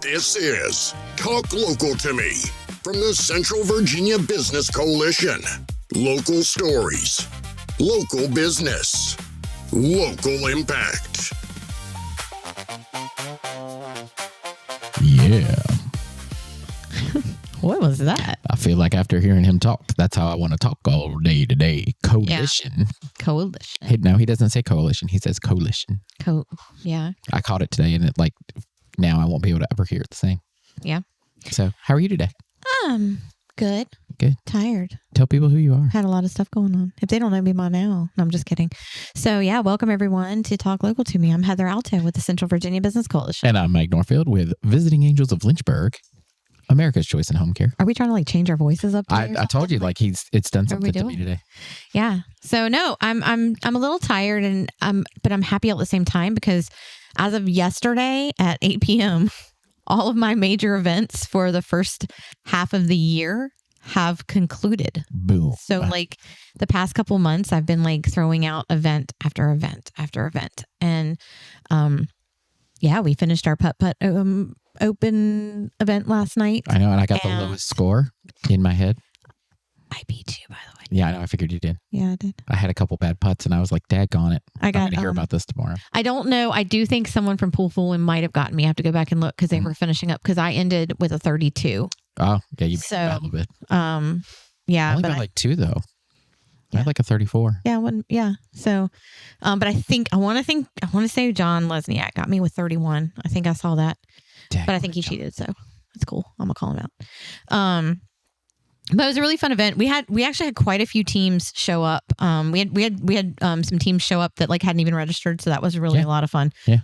This is Talk Local to Me from the Central Virginia Business Coalition. Local stories, local business, local impact. Yeah. What was that? I feel like after hearing him talk, that's how I want to talk all day today. Coalition. Yeah. Coalition. No, he doesn't say coalition. He says coalition. Yeah. I caught it today, and now I won't be able to ever hear it the same. Yeah. So, how are you today? Good. Good. Tired. Tell people who you are. Had a lot of stuff going on. If they don't know me by now. No, I'm just kidding. So yeah, welcome everyone to Talk Local to Me. I'm Heather Alto with the Central Virginia Business Coalition. And I'm Mike Norfield with Visiting Angels of Lynchburg, America's Choice in Home Care. Are we trying to change our voices up? I told you it's done something to me today. Yeah. So no, I'm a little tired and but I'm happy at the same time because as of yesterday at 8 p.m., all of my major events for the first half of the year have concluded. Boom. So the past couple months, I've been throwing out event after event after event. And we finished our putt-putt open event last night. I know, and I got the lowest score in my head. I beat you, by the way. Yeah, I know. I figured you did. Yeah, I did. I had a couple bad putts, and I was like, daggone it. I'm going to hear about this tomorrow. I don't know. I do think someone from Pool Full might have gotten me. I have to go back and look because they were finishing up because I ended with a 32. Oh, yeah, you beat me by a little bit. Yeah. Only by two, though. I had a 34. Yeah. So, but I want to say John Lesniak got me with 31. I think I saw that. But I think he cheated, so that's cool. I'm gonna call him out. But it was a really fun event. We actually had quite a few teams show up. We had some teams show up that hadn't even registered, so that was really a lot of fun. Yeah.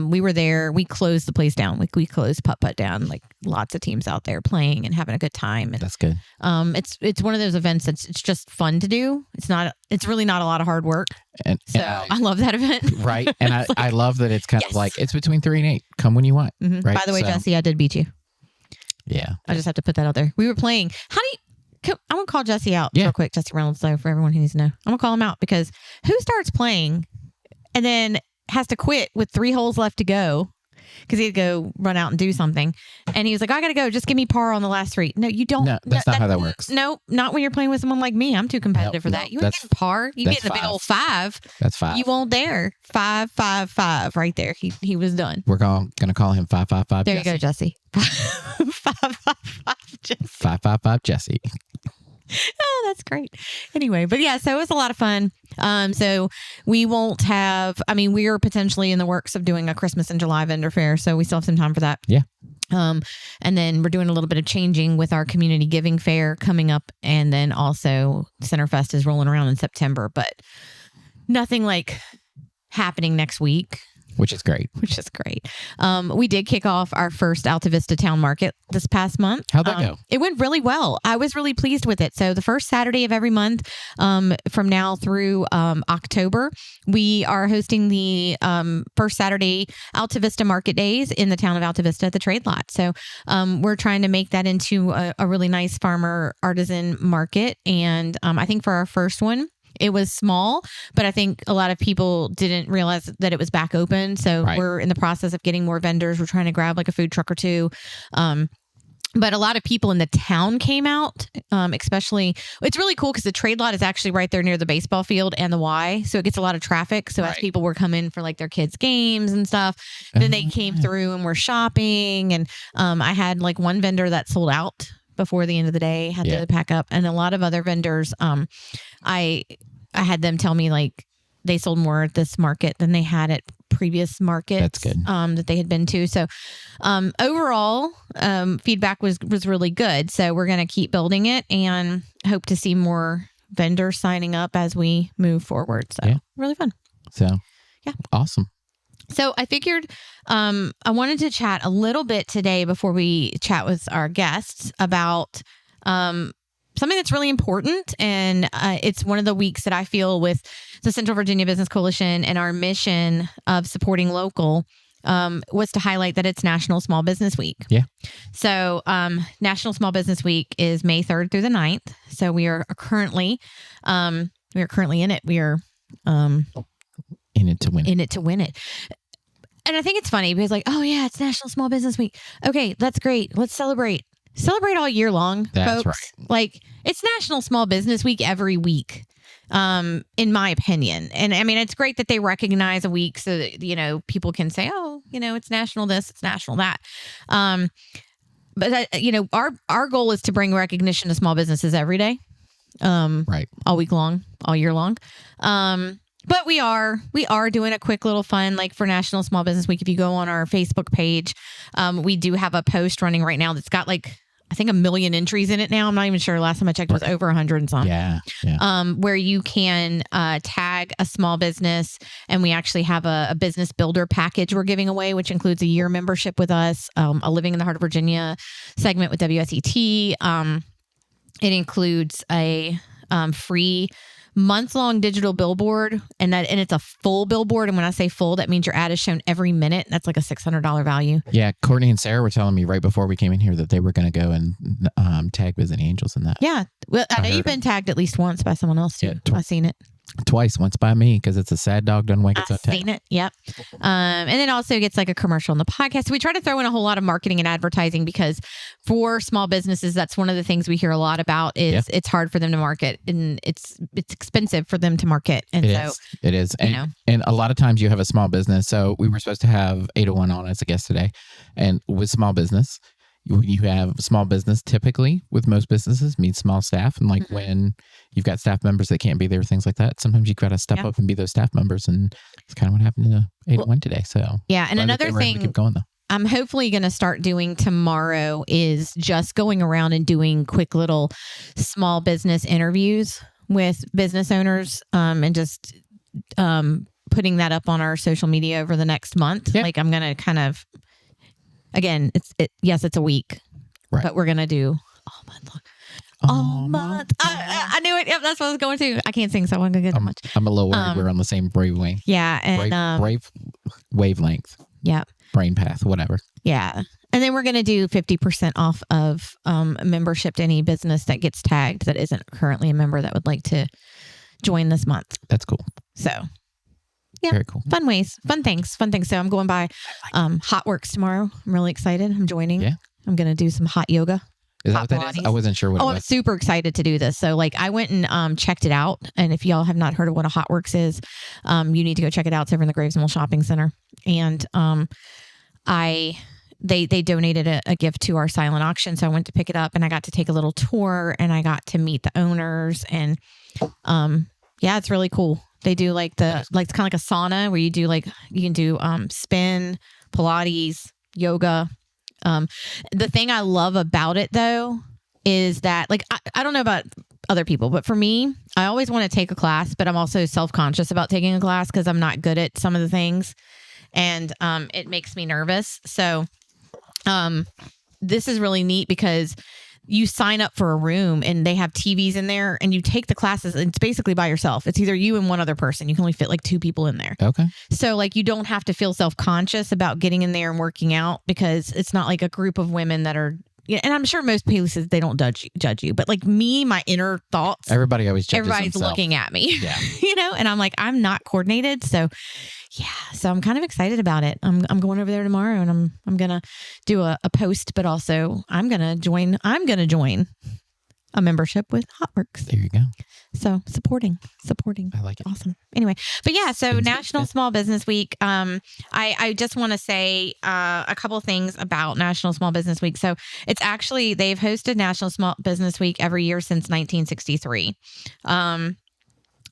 We were there. We closed the place down. We closed putt down. Lots of teams out there playing and having a good time. And, that's good. It's one of those events that's it's just fun to do. It's really not a lot of hard work. And I love that event. Right. And I love that it's kind of it's between 3 and 8. Come when you want. Mm-hmm. Right? By the way, Jesse, I did beat you. Yeah. I just have to put that out there. We were playing. I'm going to call Jesse out real quick. Jesse Reynolds, though, for everyone who needs to know. I'm going to call him out because who starts playing and then has to quit with 3 holes left to go because he had to go run out and do something. And he was like, I got to go. Just give me par on the last 3. No, you don't. No, that's not how that works. No, not when you're playing with someone like me. I'm too competitive for that. You ain't getting par. You get a big old 5. That's 5. You won't dare. 5, 5, 5 right there. He was done. We're going to call him 555 There Jesse. you go, Jesse. 555 Jesse. 555 Jesse. Oh, that's great. Anyway, but yeah, so it was a lot of fun. So we won't have, we are potentially in the works of doing a Christmas in July vendor fair. So we still have some time for that. Yeah. And then we're doing a little bit of changing with our community giving fair coming up. And then also Centerfest is rolling around in September, but nothing happening next week. Which is great. We did kick off our first Alta Vista Town Market this past month. How'd that go? It went really well. I was really pleased with it. So the first Saturday of every month from now through October, we are hosting the first Saturday Alta Vista Market Days in the town of Alta Vista at the Trade Lot. So we're trying to make that into a really nice farmer artisan market. And I think for our first one, it was small, but I think a lot of people didn't realize that it was back open. So we're in the process of getting more vendors. We're trying to grab a food truck or two. But a lot of people in the town came out, especially. It's really cool because the Trade Lot is actually right there near the baseball field and the Y. So it gets a lot of traffic. So as people were coming for their kids' games and stuff, then they came through and were shopping. And I had one vendor that sold out before the end of the day, had to pack up. And a lot of other vendors, I had them tell me they sold more at this market than they had at previous markets. That's good. That they had been to. So overall, feedback was really good. So we're going to keep building it and hope to see more vendors signing up as we move forward. So really fun. So awesome. So I figured I wanted to chat a little bit today before we chat with our guests about something that's really important. And it's one of the weeks that I feel with the Central Virginia Business Coalition and our mission of supporting local was to highlight that it's National Small Business Week. Yeah. So National Small Business Week is May 3rd through the 9th. So we are currently in it. We are in it to win it. In it to win it. and I think it's funny because like, oh yeah, it's National Small Business Week. Okay, that's great. Let's celebrate all year long. That's folks. right. Like it's National Small Business Week every week. In my opinion. And I mean, it's great that they recognize a week so that, you know, people can say, oh, you know, it's national this, it's national that. But you know, our goal is to bring recognition to small businesses every day. Right. All week long, all year long. But we are doing a quick little fun, like for National Small Business Week. If you go on our Facebook page, we do have a post running right now that's got like, I think 1 million entries in it now. I'm not even sure. Last time I checked, it was over 100 and something. Yeah. Where you can tag a small business, and we actually have a business builder package we're giving away, which includes a year membership with us, a Living in the Heart of Virginia segment with WSET. It includes a free month-long digital billboard, and it's a full billboard. And when I say full, that means your ad is shown every minute. That's like a $600 value. Yeah, Courtney and Sarah were telling me right before we came in here that they were going to go and tag Visiting Angels in that. Yeah, well, I know you've been tagged at least once by someone else too. Yeah, I've seen it. Twice, once by me because it's a sad dog doesn't wake its own tail. I've seen it. Yep. And then also gets like a commercial on the podcast. So we try to throw in a whole lot of marketing and advertising because for small businesses, that's one of the things we hear a lot about is it's hard for them to market and it's expensive for them to market. And it is. And a lot of times you have a small business. So we were supposed to have 801 on as a guest today. And with small business, you have small business typically with most businesses means small staff. And like when you've got staff members that can't be there, things like that, sometimes you've got to step up and be those staff members. And it's kind of what happened to 801 today. So yeah. And another thing keep going, though. I'm hopefully going to start doing tomorrow is just going around and doing quick little small business interviews with business owners and just putting that up on our social media over the next month. Like I'm going to kind of, again, it's a week, right? But we're going to do all month long. All month. I knew it. Yep, that's what I was going to. I can't sing, so I'm going to get much. I'm a little worried we're on the same wavelength. Yeah. And brave wavelength. Yeah. Brain path, whatever. Yeah. And then we're going to do 50% off of membership to any business that gets tagged that isn't currently a member that would like to join this month. That's cool. So, yeah. Very cool. Fun things. So I'm going by HotWorks tomorrow. I'm really excited. I'm joining. Yeah. I'm going to do some hot yoga. Is that what that is? I wasn't sure what it was. I'm super excited to do this. So like I went and checked it out. And if y'all have not heard of what a HotWorks is, you need to go check it out. It's over in the Graves Mill Shopping Center. And they donated a gift to our silent auction. So I went to pick it up and I got to take a little tour and I got to meet the owners. And it's really cool. They do like it's kind of like a sauna where you do like, you can do spin, Pilates, yoga. The thing I love about it though, is that like, I don't know about other people, but for me, I always want to take a class, but I'm also self-conscious about taking a class because I'm not good at some of the things and it makes me nervous. So this is really neat because you sign up for a room and they have TVs in there and you take the classes and it's basically by yourself. It's either you and one other person. You can only fit like 2 people in there. Okay. So like you don't have to feel self-conscious about getting in there and working out because it's not like a group of women that are, and I'm sure most places they don't judge you, but like me, my inner thoughts, everybody's themselves. Looking at me, yeah. And I'm like, I'm not coordinated. So so I'm kind of excited about it. I'm going over there tomorrow and I'm going to do a post, but also I'm going to join a membership with HotWorks. There you go. So supporting. I like it. Awesome. Anyway, but so National Small Business Week. I just want to say a couple things about National Small Business Week. So it's actually, they've hosted National Small Business Week every year since 1963.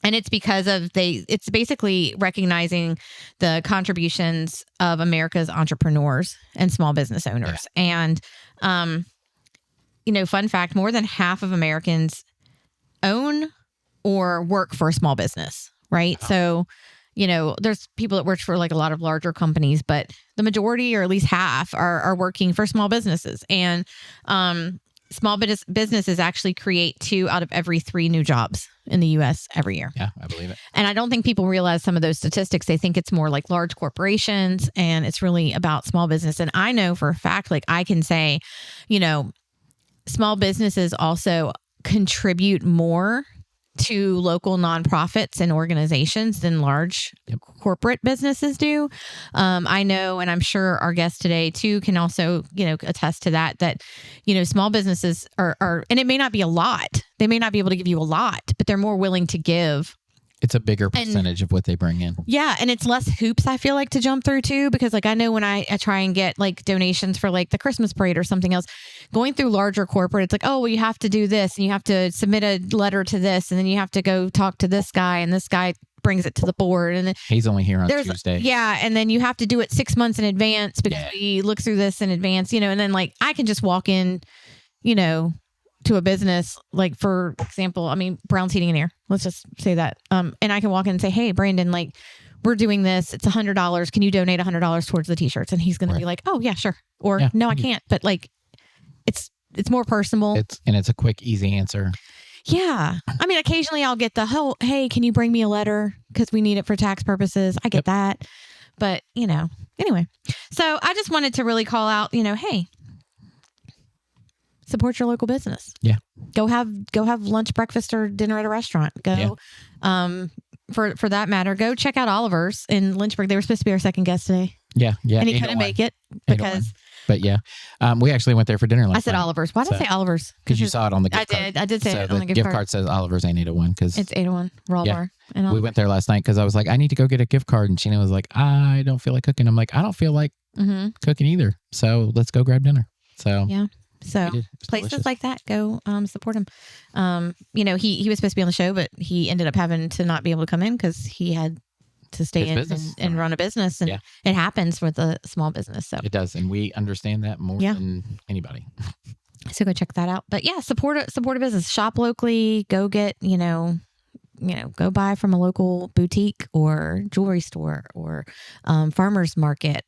And it's because it's basically recognizing the contributions of America's entrepreneurs and small business owners. Yeah. And, fun fact, more than half of Americans own or work for a small business, right? So, there's people that work for like a lot of larger companies, but the majority or at least half are working for small businesses. And small businesses actually create 2 out of every 3 new jobs in the U.S. every year. Yeah, I believe it. And I don't think people realize some of those statistics. They think it's more like large corporations and it's really about small business. And I know for a fact, like I can say, small businesses also contribute more to local nonprofits and organizations than large corporate businesses do. I know, and I'm sure our guest today too can also, attest to that, small businesses are, and it may not be a lot. They may not be able to give you a lot, but they're more willing to give. It's a bigger percentage of what they bring in. Yeah. And it's less hoops, I feel like, to jump through too, because like I know when I try and get like donations for like the Christmas parade or something else, going through larger corporate, it's like, oh, well, you have to do this and you have to submit a letter to this and then you have to go talk to this guy and this guy brings it to the board. And then he's only here on Tuesday. Yeah. And then you have to do it 6 months in advance because we look through this in advance, and then like I can just walk in, to a business, like for example, I mean, Brown's Heating and Air, let's just say that. And I can walk in and say, hey, Brandon, like we're doing this. It's $100. Can you donate $100 towards the t-shirts? And he's going to be like, oh yeah, sure. Or no, I can't. But like, it's more personal. It's a quick, easy answer. Yeah. I mean, occasionally I'll get the whole, hey, can you bring me a letter? Because we need it for tax purposes. I get that. But, anyway. So I just wanted to really call out, hey, support your local business. Yeah. Go have lunch, breakfast, or dinner at a restaurant. Go, for that matter, go check out Oliver's in Lynchburg. They were supposed to be our second guest today. Yeah. And he couldn't make it because. But yeah, we actually went there for dinner last night. I said Oliver's. Why did I say Oliver's? Because you saw it on the gift card. I did say it on the gift card. Says Oliver's ain't 801 because it's 801 Raw Bar. And we went there last night because I was like, I need to go get a gift card, and Sheena was like, I don't feel like cooking. I'm like, I don't feel like cooking either. So let's go grab dinner. So yeah. So places delicious. Like that, go support him. He was supposed to be on the show, but he ended up having to not be able to come in because he had to stay in and run a business. And it happens with a small business. So it does. And we understand that more than anybody. So go check that out. But yeah, support a business. Shop locally. Go get, go buy from a local boutique or jewelry store or farmers market.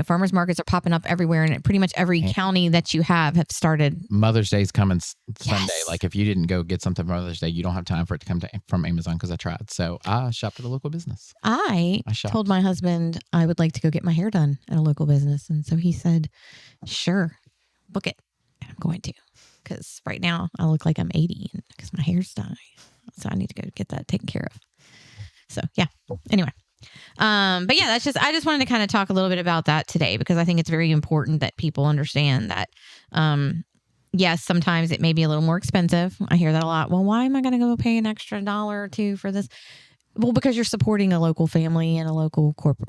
Farmers markets are popping up everywhere, and pretty much every county that you have started. Mother's Day's coming Sunday. Like if you didn't go get something for Mother's Day, you don't have time for it to come from Amazon because I tried. So I shopped at a local business. I told my husband I would like to go get my hair done at a local business, and so he said, "Sure, book it." And I'm going to, because right now I look like I'm 80 because my hair's done. So I need to go get that taken care of. So yeah. Anyway. But yeah, I just wanted to kind of talk a little bit about that today because I think it's very important that people understand that, yes, sometimes it may be a little more expensive. I hear that a lot. Well, why am I going to go pay an extra $1 or $2 for this? Well, because you're supporting a local family and a local corporate,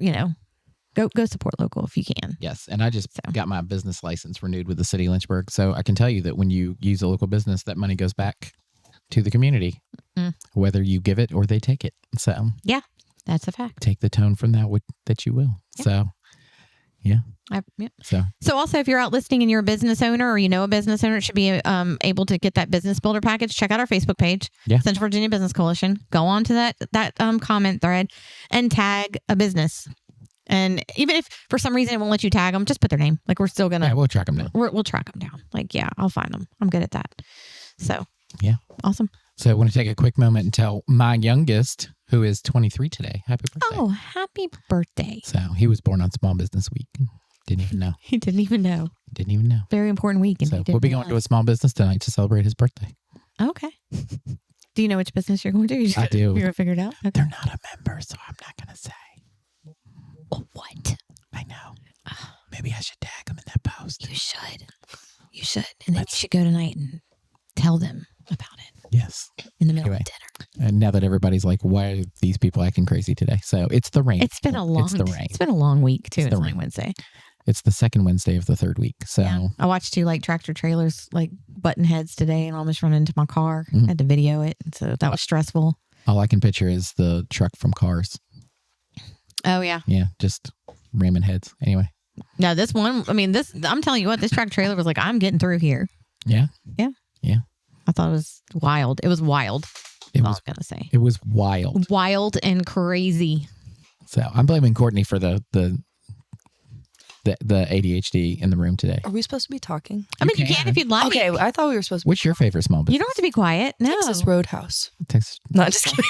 go support local if you can. Yes. And I just got my business license renewed with the city of Lynchburg. So I can tell you that when you use a local business, that money goes back to the community, whether you give it or they take it. So yeah, that's a fact. Take the tone from that you will. Yeah. So yeah. So also, if you're out listening and you're a business owner or a business owner, it should be able to get that business builder package. Check out our Facebook page, Central Virginia Business Coalition. Go on to that comment thread and tag a business. And even if for some reason it won't let you tag them, just put their name. Like we're still gonna. Yeah, we'll track them down. We'll track them down. Like I'll find them. I'm good at that. So. Yeah. Awesome. So I want to take a quick moment and tell my youngest, who is 23 today, happy birthday. Oh, happy birthday. So he was born on Small Business Week. Didn't even know. He didn't even know. Very important week. And so we'll be going to a small business tonight to celebrate his birthday. Okay. Do you know which business you're going to? I do. You're going to figure it out? Okay. They're not a member, so I'm not going to say. Oh, what? I know. Maybe I should tag them in that post. You should. And then you should go tonight and tell them about it. Yes. In the middle of dinner. And now that everybody's like, why are these people acting crazy today? So it's the rain. It's been a long week too. It's only Wednesday. It's the second Wednesday of the third week. So I watched 2 tractor trailers button heads today and almost run into my car. I had to video it. So that was stressful. All I can picture is the truck from Cars. Oh yeah. Yeah. Just ramming heads. Anyway. No, this one, I'm telling you what, this tractor trailer was like, I'm getting through here. Yeah. Yeah. Yeah. I thought it was wild. It was wild. That's all I was going to say. It was wild. Wild and crazy. So I'm blaming Courtney for the ADHD in the room today. Are we supposed to be talking? You can if you'd like. Okay, I thought we were supposed to. What's your favorite small business? You don't have to be quiet. No. Texas Roadhouse. Texas. Not just kidding.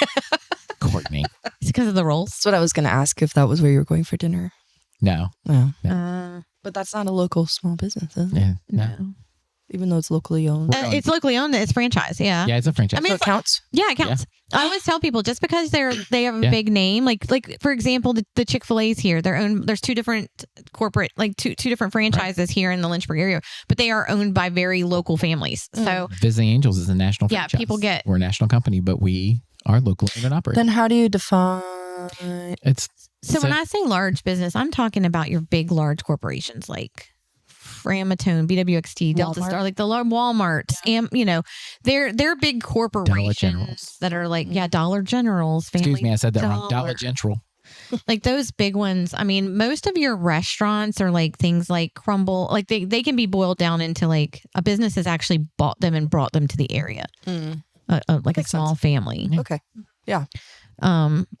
Courtney. It's because of the rolls. That's what I was going to ask, if that was where you were going for dinner. No. No. But that's not a local small business, is it? Yeah. No. even though it's locally owned. It's locally owned. It's franchise. Yeah. Yeah, it's a franchise. I mean, So it counts. Yeah, it counts. I always tell people just because they have a Yeah. big name, like for example, the Chick-fil-A's here, they're owned. There's two different corporate, like two different franchises here in the Lynchburg area, but they are owned by very local families. So Visiting Angels is a national Yeah, franchise. people get- We're a national company, but we are locally owned and operated. Then how do you define? It's So when I say large business, I'm talking about your big, large corporations like Framatome, BWXT, Delta Walmart. Star, like the large Walmarts, and they're big corporations Generals. that are like Dollar Generals. excuse Family me, I said that wrong. Dollar. Dollar General. Like those big ones. I mean, most of your restaurants are like things like Crumble. Like they can be boiled down into like a business has actually bought them and brought them to the area, like a Makes small sense. family. Okay.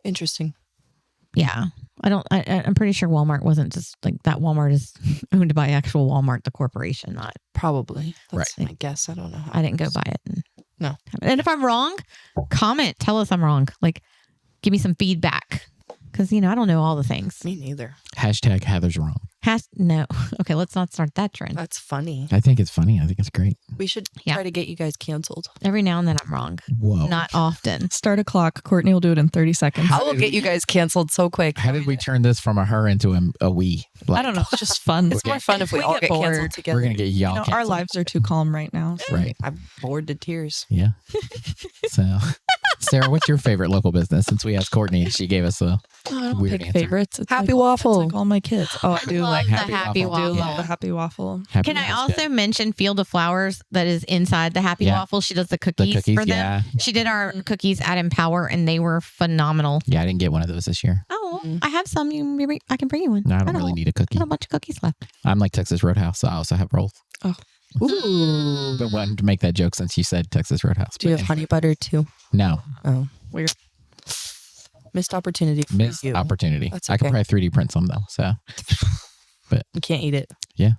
Interesting. Yeah. I'm pretty sure Walmart wasn't just like that. Walmart is owned by actual Walmart, the corporation, not. Probably. That's Right. my guess. I don't know. I didn't go by it. No. And if I'm wrong, comment. Tell us I'm wrong. Like, give me some feedback because I don't know all the things. Me neither. Hashtag Heather's wrong. No. Okay, let's not start that trend. That's funny. I think it's funny. I think it's great. We should Yeah. try to get you guys canceled. Every now and then I'm wrong. Whoa. Not often. Start a clock. Courtney will do it in 30 seconds. I will get you guys canceled so quick. How did we turn this from a her into a we? I don't know. It's just fun. It's more fun if we We all get get canceled bored. together. We're going to get y'all Our canceled. lives are too calm right now. So. Right. I'm bored to tears. Yeah. So, Sarah, what's your favorite local business? Since we asked Courtney, she gave us a Oh, I don't weird pick answer. favorites. It's Happy like, Waffle. It's like all my kids. Oh, I do Love like the Happy Happy Waffle. I do Waffle. love the Happy Waffle. Happy Can I Meal's good. also mention Field of Flowers that is inside the Happy Yeah. Waffle? She does the The cookies, cookies? for them. Yeah. She did our cookies at Empower and they were phenomenal. Yeah, I didn't get one of those this year. Oh, Mm. I have some. I can bring you one. No, I don't really need a I cookie. got a bunch of cookies left. I'm like Texas Roadhouse, so I also have rolls. Ooh. But wanted to make that joke since you said Texas Roadhouse. Do you But have honey butter too? No. Oh, Weird. missed opportunity for Missed you. opportunity. That's I could okay. probably 3D print some though. So, You can't eat it. Yeah.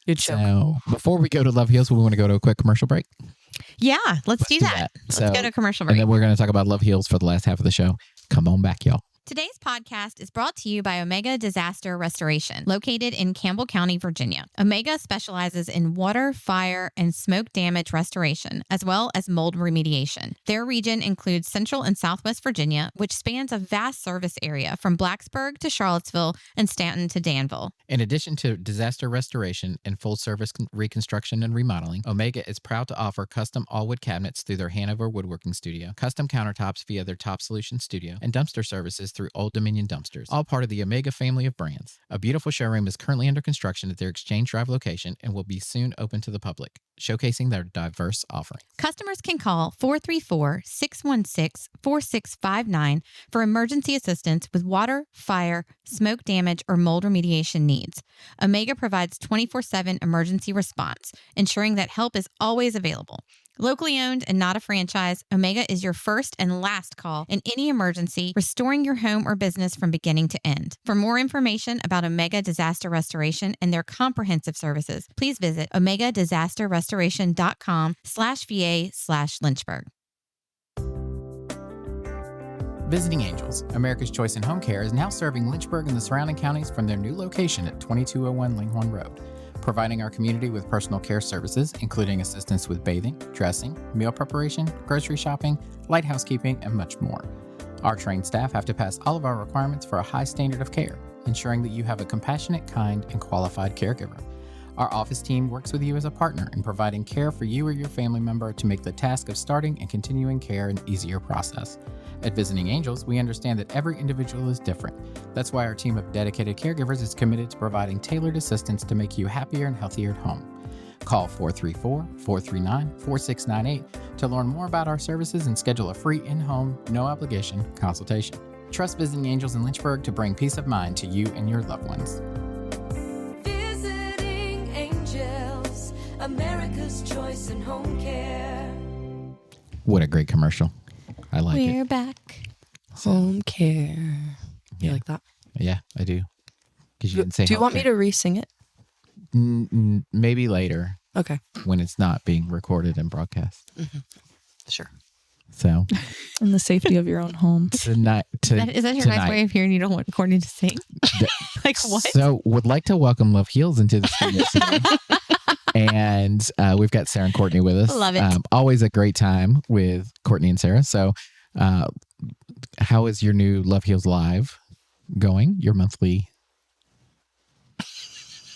You'd choke. so before we go to Love Heals, we want to go to a quick commercial break. Yeah, let's do that. So, Let's go to a commercial and break. then we're going to talk about Love Heals for the last half of the show. Come on back, y'all. Today's podcast is brought to you by Omega Disaster Restoration, located in Campbell County, Virginia. Omega specializes in water, fire, and smoke damage restoration, as well as mold remediation. Their region includes Central and Southwest Virginia, which spans a vast service area from Blacksburg to Charlottesville and Stanton to Danville. In addition to disaster restoration and full service reconstruction and remodeling, Omega is proud to offer custom all-wood cabinets through their Hanover Woodworking Studio, custom countertops via their Top Solution Studio, and dumpster services through Old Dominion Dumpsters, all part of the Omega family of brands. A beautiful showroom is currently under construction at their Exchange Drive location and will be soon open to the public, showcasing their diverse offerings. Customers can call 434-616-4659 for emergency assistance with water, fire, smoke damage, or mold remediation needs. Omega provides 24/7 emergency response, ensuring that help is always available. Locally owned and not a franchise, Omega is your first and last call in any emergency, restoring your home or business from beginning to end. For more information about Omega Disaster Restoration and their comprehensive services, please visit omegadisasterrestoration.com/VA/Lynchburg. Visiting Angels, America's Choice in Home Care, is now serving Lynchburg and the surrounding counties from their new location at 2201 Linghorn Road, providing our community with personal care services, including assistance with bathing, dressing, meal preparation, grocery shopping, light housekeeping, and much more. Our trained staff have to pass all of our requirements for a high standard of care, ensuring that you have a compassionate, kind, and qualified caregiver. Our office team works with you as a partner in providing care for you or your family member to make the task of starting and continuing care an easier process. At Visiting Angels, we understand that every individual is different. That's why our team of dedicated caregivers is committed to providing tailored assistance to make you happier and healthier at home. Call 434-439-4698 to learn more about our services and schedule a free in-home, no-obligation consultation. Trust Visiting Angels in Lynchburg to bring peace of mind to you and your loved ones. Visiting Angels, America's Choice in Home Care. What a great commercial. I like We're it. back. Home care. You Yeah. like that? Yeah, I do. Because you didn't say Do you want me to re-sing it? Maybe later Okay. when it's not being recorded and broadcast. Sure. So In the safety of your own home. tonight, Is that your tonight, nice way of hearing you don't want Courtney to sing? Like what? So would like to welcome Love Heals into the studio today. And we've got Sarah and Courtney with us. Love it. Always a great time with Courtney and Sarah. So how is your new Love Heals Live going? Your monthly.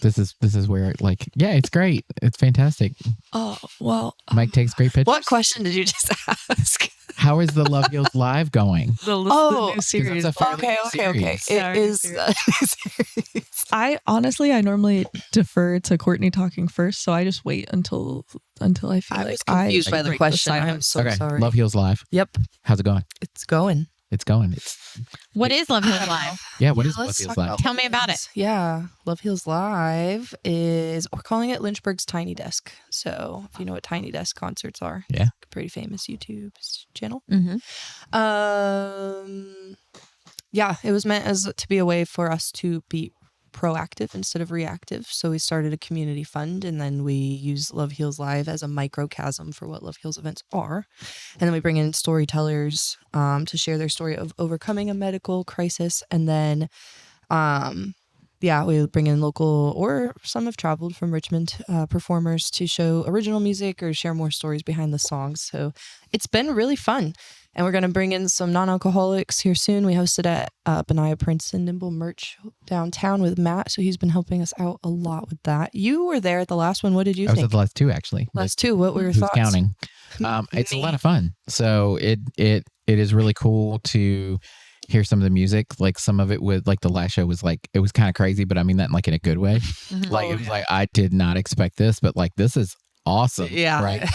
This is where it's great. It's fantastic. Oh, well, Mike takes great pictures. What question did you just ask? How is the Love Heals Live going? the Oh, new series. it's a fairly Okay. series. It Sorry, is series. I normally defer to Courtney talking first, so I just wait until I feel I like was confused by the break question. I'm silence. so Okay. sorry. Love Heals Live. Yep, How's it going? it's going. It's going. What is Love Heals Live? Yeah. What is Love Let's Heals talk Live? Tell me about it. Yeah, Love Heals Live is, we're calling it Lynchburg's Tiny Desk. So if you know what Tiny Desk concerts are, Yeah. pretty famous YouTube channel. Mm-hmm. Yeah, it was meant as to be a way for us to be proactive instead of reactive. So we started a community fund, and then we use Love Heals Live as a microcosm for what Love Heals events are. And then we bring in storytellers to share their story of overcoming a medical crisis. And then, we bring in local, or some have traveled from Richmond, performers to show original music or share more stories behind the songs. So it's been really fun. And we're going to bring in some non-alcoholics here soon. We hosted at Benaya Prince and Nimble Merch downtown with Matt. So he's been helping us out a lot with that. You were there at the last one. What did you I was think? at the last two, actually. Last two. What were your Who's thoughts? counting? It's a lot of fun. So it is really cool to hear some of the music. Like some of it with the last show was it was kind of crazy, but I mean that in a good way. It was I did not expect this, but this is awesome. Yeah. Right.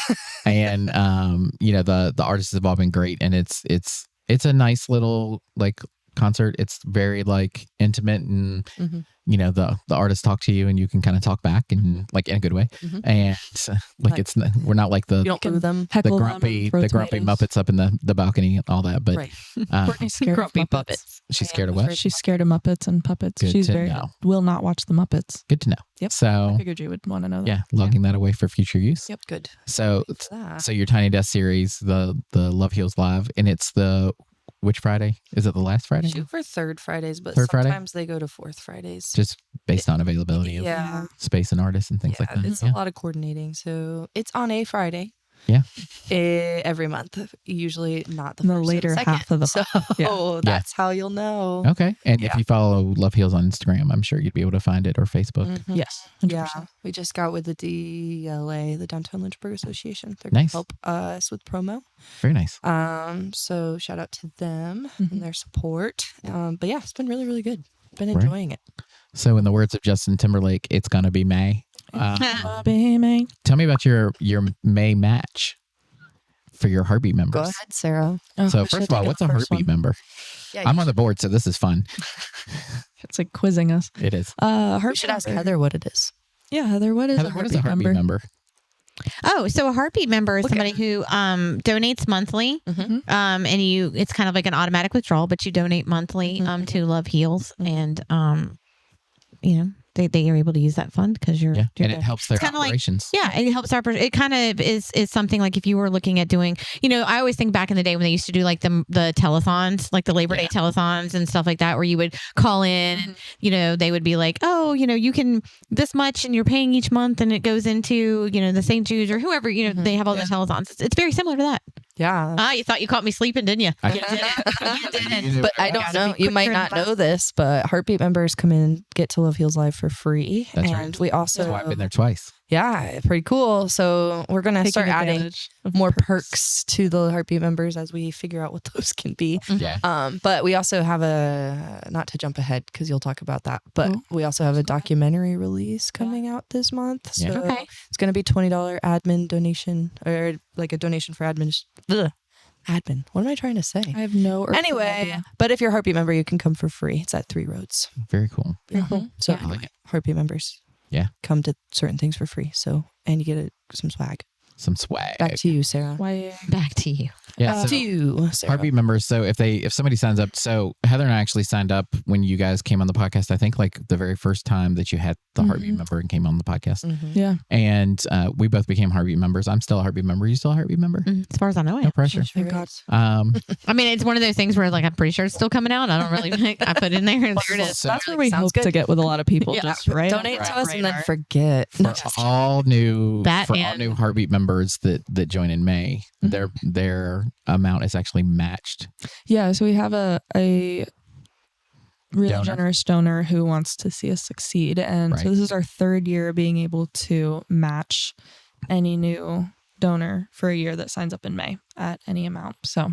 And the artists have all been great, and it's a nice little concert. It's very intimate, and Mhm. The artists talk to you and you can kind of talk back and in a good way. Mhm. And we're not like You don't boo them. the Heckle them grumpy and throw Grumpy tomatoes. Muppets up in the balcony and all that, but Right. Courtney's scared Grumpy of Muppets. puppets. she's scared of Yeah, what? that's She's scared of Muppets and puppets. Good She's to very know. will not watch the Muppets. Good to know. Yep. So I figured you would want to know that. yeah, logging that away for future use. Yep. Good. So It's that. so your Tiny Desk series, the Love Heals Live, and it's which Friday? Is it the last Friday? Shoot for third Fridays, but Third Friday? sometimes they go to fourth Fridays. Just based on availability of Yeah. space and artists and things like that. It's Yeah. a lot of coordinating. So it's on a Friday. Yeah. Every month. Usually not the The first and later second. half of the So Yeah. that's how you'll know. Okay. And if Yeah. you follow Love Heals on Instagram, I'm sure you'd be able to find it, or Facebook. Mhm. Yes. Yeah, 100%. we just got with the DLA, the Downtown Lynchburg Association. They're Nice. gonna help us with promo. Very nice. So shout out to them Mhm. and their support. But yeah, it's been really, really good. Been Right. enjoying it. So in the words of Justin Timberlake, it's gonna be May. Baby. Tell me about your May match for your Heartbeat members. Go ahead, Sarah. Oh, So I should've first of all, taken what's the a first Heartbeat one. member? Yeah, I'm on the board, so this is fun. It's like quizzing us. It is. we Heartbeat should ask member. Heather what it is. Yeah, Heather. What is Heather, a what is Heartbeat a Heartbeat member? Oh, so a Heartbeat member is Look at somebody who donates monthly. Mhm. And it's kind of like an automatic withdrawal, but you donate monthly to Love Heals, and they are able to use that fund because you're Yeah, and you're it helps their It's kinda like- operations. Yeah, it helps our. It kind of is something like if you were looking at doing, I always think back in the day when they used to do like the telethons, like the Labor Day telethons and stuff like that, where you would call in and they would be like, oh, you can this much and you're paying each month and it goes into the St. Jude's or whoever they have all the telethons. It's very similar to that. Yeah. You thought you caught me sleeping, didn't you? I- You didn't. You didn't. But I don't Gotta know. be You might quicker not than know this, but Heartbeat members come in and get to Love Heals Live for free. That's and right. we also, That's why I've been there twice. yeah, pretty cool. So we're going to Taking start adding advantage of more perks to the Heartbeat members as we figure out what those can be. Yeah. But we also have not to jump ahead because you'll talk about that, but Cool. we also have a documentary release coming out this month. So Yeah. Okay. it's going to be $20 admin donation, or like a donation for admin. Admin. What am I trying to say? I have no. earthly Anyway, idea. but if you're a Heartbeat member, you can come for free. It's at 3 Roads. Very cool. So Yeah. I like it. Heartbeat members, Yeah. come to certain things for free. So, and you get some swag. Some swag. Back to you, Sarah. Why? Back to you. Yeah. To So you, Sarah. Heartbeat members. So if somebody signs up, so Heather and I actually signed up when you guys came on the podcast. I think like the very first time that you had the Heartbeat member and came on the podcast, Yeah. and we both became Heartbeat members. I'm still a Heartbeat member. You still a Heartbeat member? As far as I know, No pressure. Thank God. I mean, it's one of those things where like I'm pretty sure it's still coming out. I don't really. I put it in there and there it is. So That's where we Sounds hope good. to get with a lot of people. Yeah. Just right. Donate on to the us and then radar. forget. for all new That for all and- new Heartbeat members that join in May, their amount is actually matched. Yeah, so we have a really Donor. generous donor who wants to see us succeed. And Right. so this is our third year being able to match any new donor for a year that signs up in May at any amount. So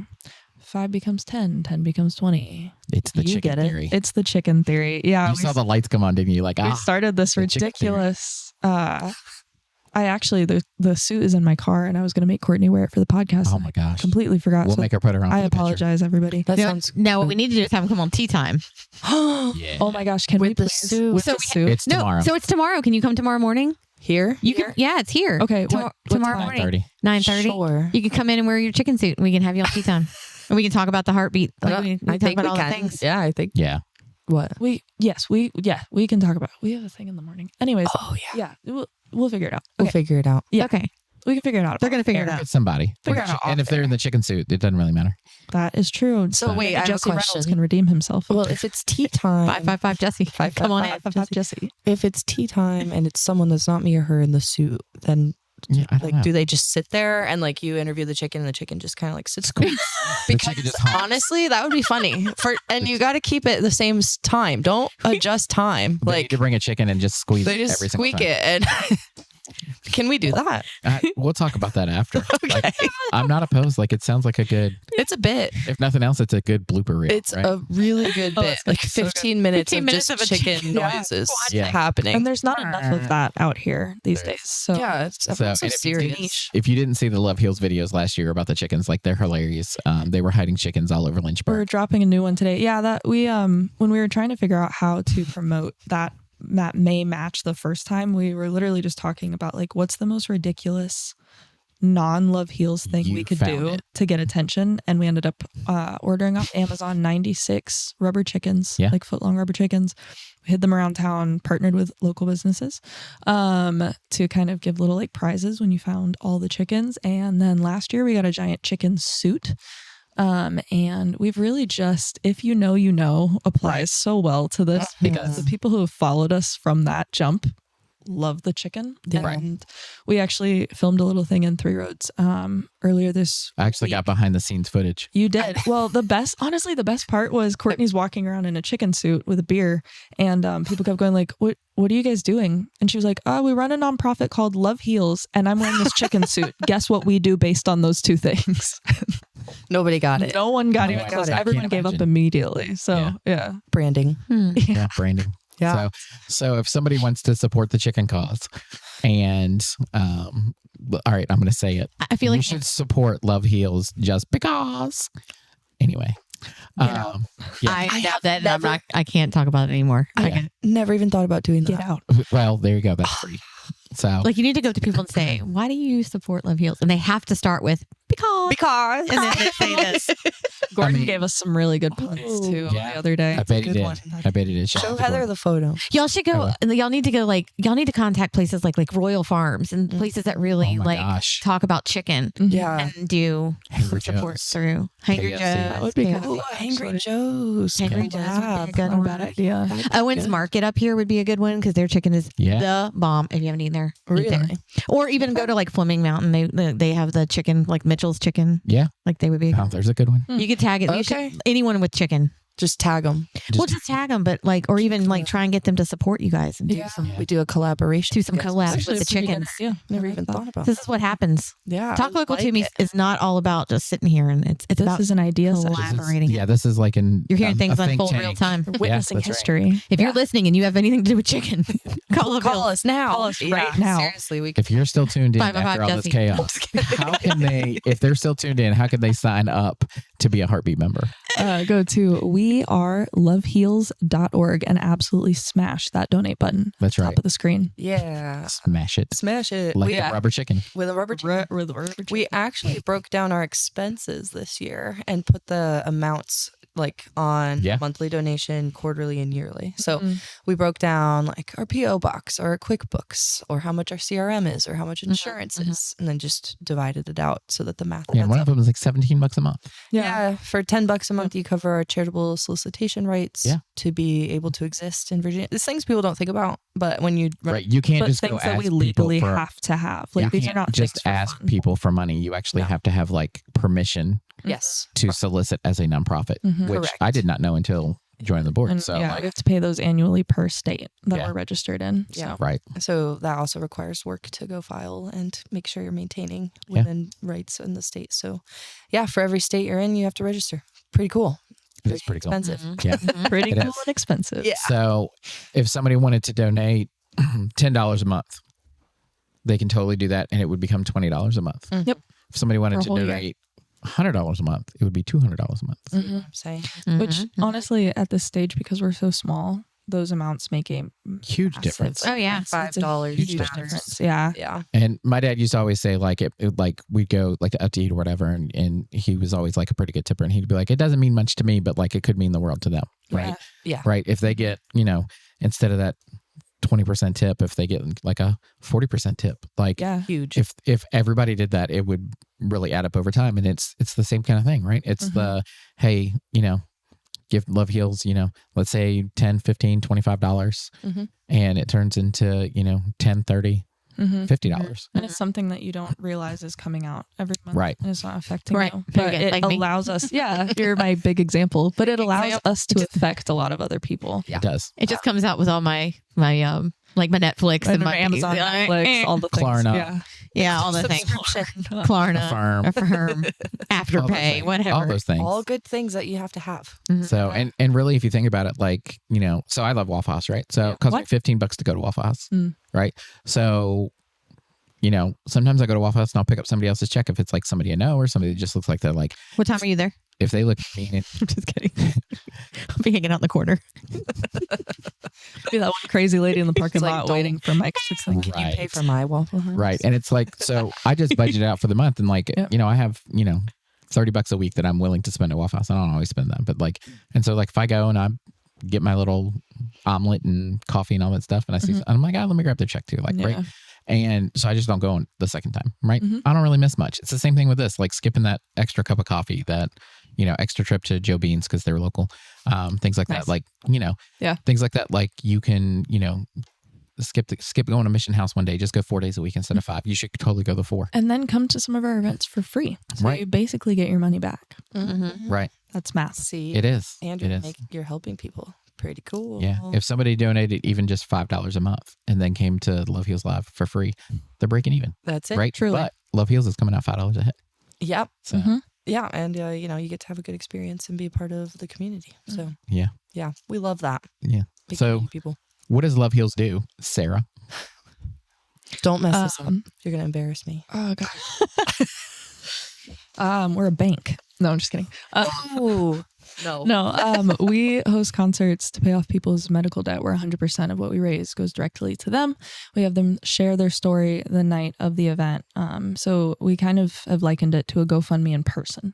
5 becomes 10, 10 becomes 20. It's the You chicken get it. theory. It's the chicken theory. Yeah. You saw the lights come on, didn't you? Like, we ah, started this the chicken theory. ridiculous I actually the suit is in my car and I was gonna make Courtney wear it for the podcast. oh and my I gosh. completely forgot. We'll So make her put her on. I for the picture. apologize, everybody. That No, sounds. no, what we need to do is have him come on tea time. Yeah. Oh my gosh, can With we the please? suit. With So the we- suit. It's tomorrow. So it's tomorrow. Can you come tomorrow morning? Here? You can. Yeah, it's here. Okay, what tomorrow time? morning, 9:30. 9:30. Sure. You can come in and wear your chicken suit, and we can have you on tea time, and we can talk about the heartbeat. Like, we I talk think about we all can. the things. Yeah, I think. Yeah. What? We can talk about. We have a thing in the morning. Anyways, Oh, yeah. we'll figure it out. We'll Okay, figure it out. Yeah. Okay, we can figure it out. they're gonna figure it Look out. at somebody. Figure it out And off if they're in the chicken suit, it doesn't really matter. That is true. So wait, I have a Jesse Reynolds question. can redeem himself. Well, if it's tea time, 555 Jesse. Come on in. 555 Jesse. if it's tea time and it's someone that's not me or her in the suit, then Yeah, I don't like, know. do they just sit there and like you interview the chicken and the chicken just kind of like sits cool? The Because chicken just honks. honestly, that would be funny. And you got to keep it the same time. Don't adjust time. They need Like to bring a chicken and just squeeze they it just every single squeak time. it. And can we do that? We'll talk about that after. Okay. Like, I'm not opposed. Like, it sounds like a good, It's a bit. if nothing else, it's a good blooper reel. It's right? a really good Oh, bit. it's gonna Like be so good. 15 minutes 15 of minutes just of a chicken chicken noises Yeah. happening. And there's not enough of that out here these days. So yeah, it's So, everyone's so and if you didn't- serious. If you didn't see the Love Heals videos last year about the chickens, like they're hilarious. They were hiding chickens all over we're Lynchburg. dropping a new one today. Yeah, that we when we were trying to figure out how to promote that May match the first time, we were literally just talking about like what's the most ridiculous non-Love Heals thing You we could found do it. to get attention, and we ended up ordering off Amazon 96 rubber chickens, Yeah. like foot-long rubber chickens. We hid them around town, partnered with local businesses to kind of give little like prizes when you found all the chickens. And then last year we got a giant chicken suit. And we've really just, if you know, applies so well to this because the people who have followed us from that jump love the chicken. Right. And we actually filmed a little thing in Three Roads earlier this I actually got behind the scenes footage. You did. Well, the best part was Courtney's walking around in a chicken suit with a beer, and people kept going like, "What are you guys doing?" And she was like, we run a nonprofit called Love Heals, and I'm wearing this chicken suit. Guess what we do based on those two things? Nobody got it. No one got No, even I close. can't Everyone gave up imagine. immediately. So yeah. Branding. Yeah, branding. Yeah. So if somebody wants to support the chicken cause, and all right, I'm going to say it. I feel You like should support Love Heals just because. Anyway, yeah. I know that and I can't talk about it anymore. I never even thought about doing that. Get out. Well, there you go. That's free. So Like you need to go to people and say, "Why do you support Love Heals?" And they have to start with because, and then they say this. Gordon mean- gave us some really good puns too Yeah. the other day. I bet he Good did. one. I bet he did. Shout Show out to Heather Gordon. the photo. Y'all should go. Y'all need to go. Like y'all need to contact places like Royal Farms and places that really Oh my like gosh. talk about chicken Yeah. and do Hangry support Joe's. through Hangry KFC. Joe's. That would be KFC. good. Angry Joe's. Hangry Joe's would be a good Not a one. bad idea. Owen's Market up here would be a good one because their chicken is Yeah. the bomb. If you haven't eaten there, eat there. Really? Or even go to like Fleming Mountain. They have the chicken like Mitchell's chicken. Yeah. Like they would be. Oh, there's a good one. You could tag it. You Okay. should, anyone with chicken. Just tag them. Well, just tag them, but like, or even like try and get them to support you guys and do some We do a collaboration. do some collabs Actually, with the a pretty good chickens. idea. Never I like even that. thought about This is what happens. Yeah. Talk I Local to like Me it. is not all about just sitting here and it's This about is an idea session. collaborating. Yeah, this is like an. You're hearing a things think unfold tank. real time. Witnessing that's right. history. If you're listening and you have anything to do with chicken, call us now. Call us right now. Seriously, we If you're still tuned in 555 after all this Jesse. chaos, how can they? If they're still tuned in, how can they sign up to be a Heartbeat member? Go to we are loveheals.org and absolutely smash that donate button That's top right. of the screen. Yeah. Smash it. Smash it. Like we, the rubber chicken. with a rubber chicken. We actually broke down our expenses this year and put the amounts like on Yeah. monthly donation, quarterly, and yearly. So Mhm. we broke down like our PO box or our QuickBooks or how much our CRM is or how much insurance is, and then just divided it out so that the math. Yeah, adds one up. of them was like $17 a month. Yeah, for $10 a month, you cover our charitable solicitation rights Yeah. to be able to exist in Virginia. These things people don't think about, but when you Right. You can't But just go things that ask we people legally for, have to have. you Like these are can't not just things for ask fun. people for money. You actually No. have to have like permission yes, to solicit as a nonprofit, Mhm. which Correct. I did not know until joining the board. And So yeah, like, we have to pay those annually per state that Yeah. we're registered in. Yeah. right. so that also requires work to go file and make sure you're maintaining Yeah. within rights in the state. So, yeah, for every state you're in, you have to register. Pretty cool. It's pretty cool. Expensive. Yeah. Pretty It cool is. and expensive. Yeah. So if somebody wanted to donate $10 a month, they can totally do that and it would become $20 a month. Yep. If somebody wanted For a to whole year. donate $100 a month, it would be $200 a month. See what I'm saying? Which honestly, at this stage, because we're so small, those amounts make a Huge massive difference. Oh, yeah. difference. It's a $5 huge difference. difference. Yeah. Yeah. And my dad used to always say like like we'd go like to eat or whatever, and he was always like a pretty good tipper, and he'd be like, it doesn't mean much to me, but like it could mean the world to them, right? Yeah. Right. If they get, you know, instead of that 20% tip, if they get like a 40% tip, like Yeah. Huge. if everybody did that, it would really add up over time, and it's the same kind of thing, right? It's Mm-hmm. the hey, you know, give Love Heals, you know, let's say $10, $15, $25, Mhm. and it turns into, you know, $10, $30, Mm-hmm. $50. And it's something that you don't realize is coming out every month. Right. And it's not affecting Right. you. Very But good. it Like me. allows us, yeah, you're my big example, but it allows us to affect a lot of other people. It does. It just comes out with all my like my Netflix and my Amazon, Netflix, all the things. Klarna. yeah, all the things. Subscription. Klarna, Affirm. Affirm, All those Afterpay, things. whatever. All those things. All good things that you have to have. So and really, if you think about it, like, you know, so I love Waffle House, right? So it costs me $15 to go to Waffle House, Mm. right? So, you know, sometimes I go to Waffle House and I'll pick up somebody else's check if it's like somebody I know or somebody that just looks like they're like, What time are you there? if they look at me and I'm just kidding. I'll be hanging out in the corner. Be that one crazy lady in the parking like, lot don't- waiting for Mike. It's like, Can Right. you pay for my Waffle House? right, and it's like, so I just budget it out for the month, and like, Yep. you know, I have, you know, $30 a week that I'm willing to spend at Waffle House. I don't always spend that, but like, and so like if I go and I get my little omelet and coffee and all that stuff, and I see, I'm like, let me grab their check too, like, Yeah. right. And so I just don't go on the second time, right? Mhm. I don't really miss much. It's the same thing with this, like skipping that extra cup of coffee, that, you know, extra trip to Joe Bean's because they're local, things like Nice. that. Like, you know, Yeah. things like that. Like you can, you know, skip going to Mission House one day, just go 4 days a week instead of 5. You should totally go the 4. and then come to some of our events for free. So Right. you basically get your money back. Mm-hmm. Right. That's math. See, It is. and It is. you're helping people. Pretty cool. Yeah. If somebody donated even just $5 a month and then came to Love Heals Live for free, they're breaking even. That's it. Right. truly. But Love Heals is coming out $5 a hit. Yep. So Mhm. Yeah, and you know, you get to have a good experience and be a part of the community. So yeah. yeah, we love that. Yeah. Big So- community people, What does Love Heals do, Sarah? don't mess this up. Um, You're gonna embarrass me. Oh god. We're a bank. No, I'm just kidding. Oh no, No, we host concerts to pay off people's medical debt, where 100% of what we raise goes directly to them. We have them share their story the night of the event. So we kind of have likened it to a GoFundMe in person.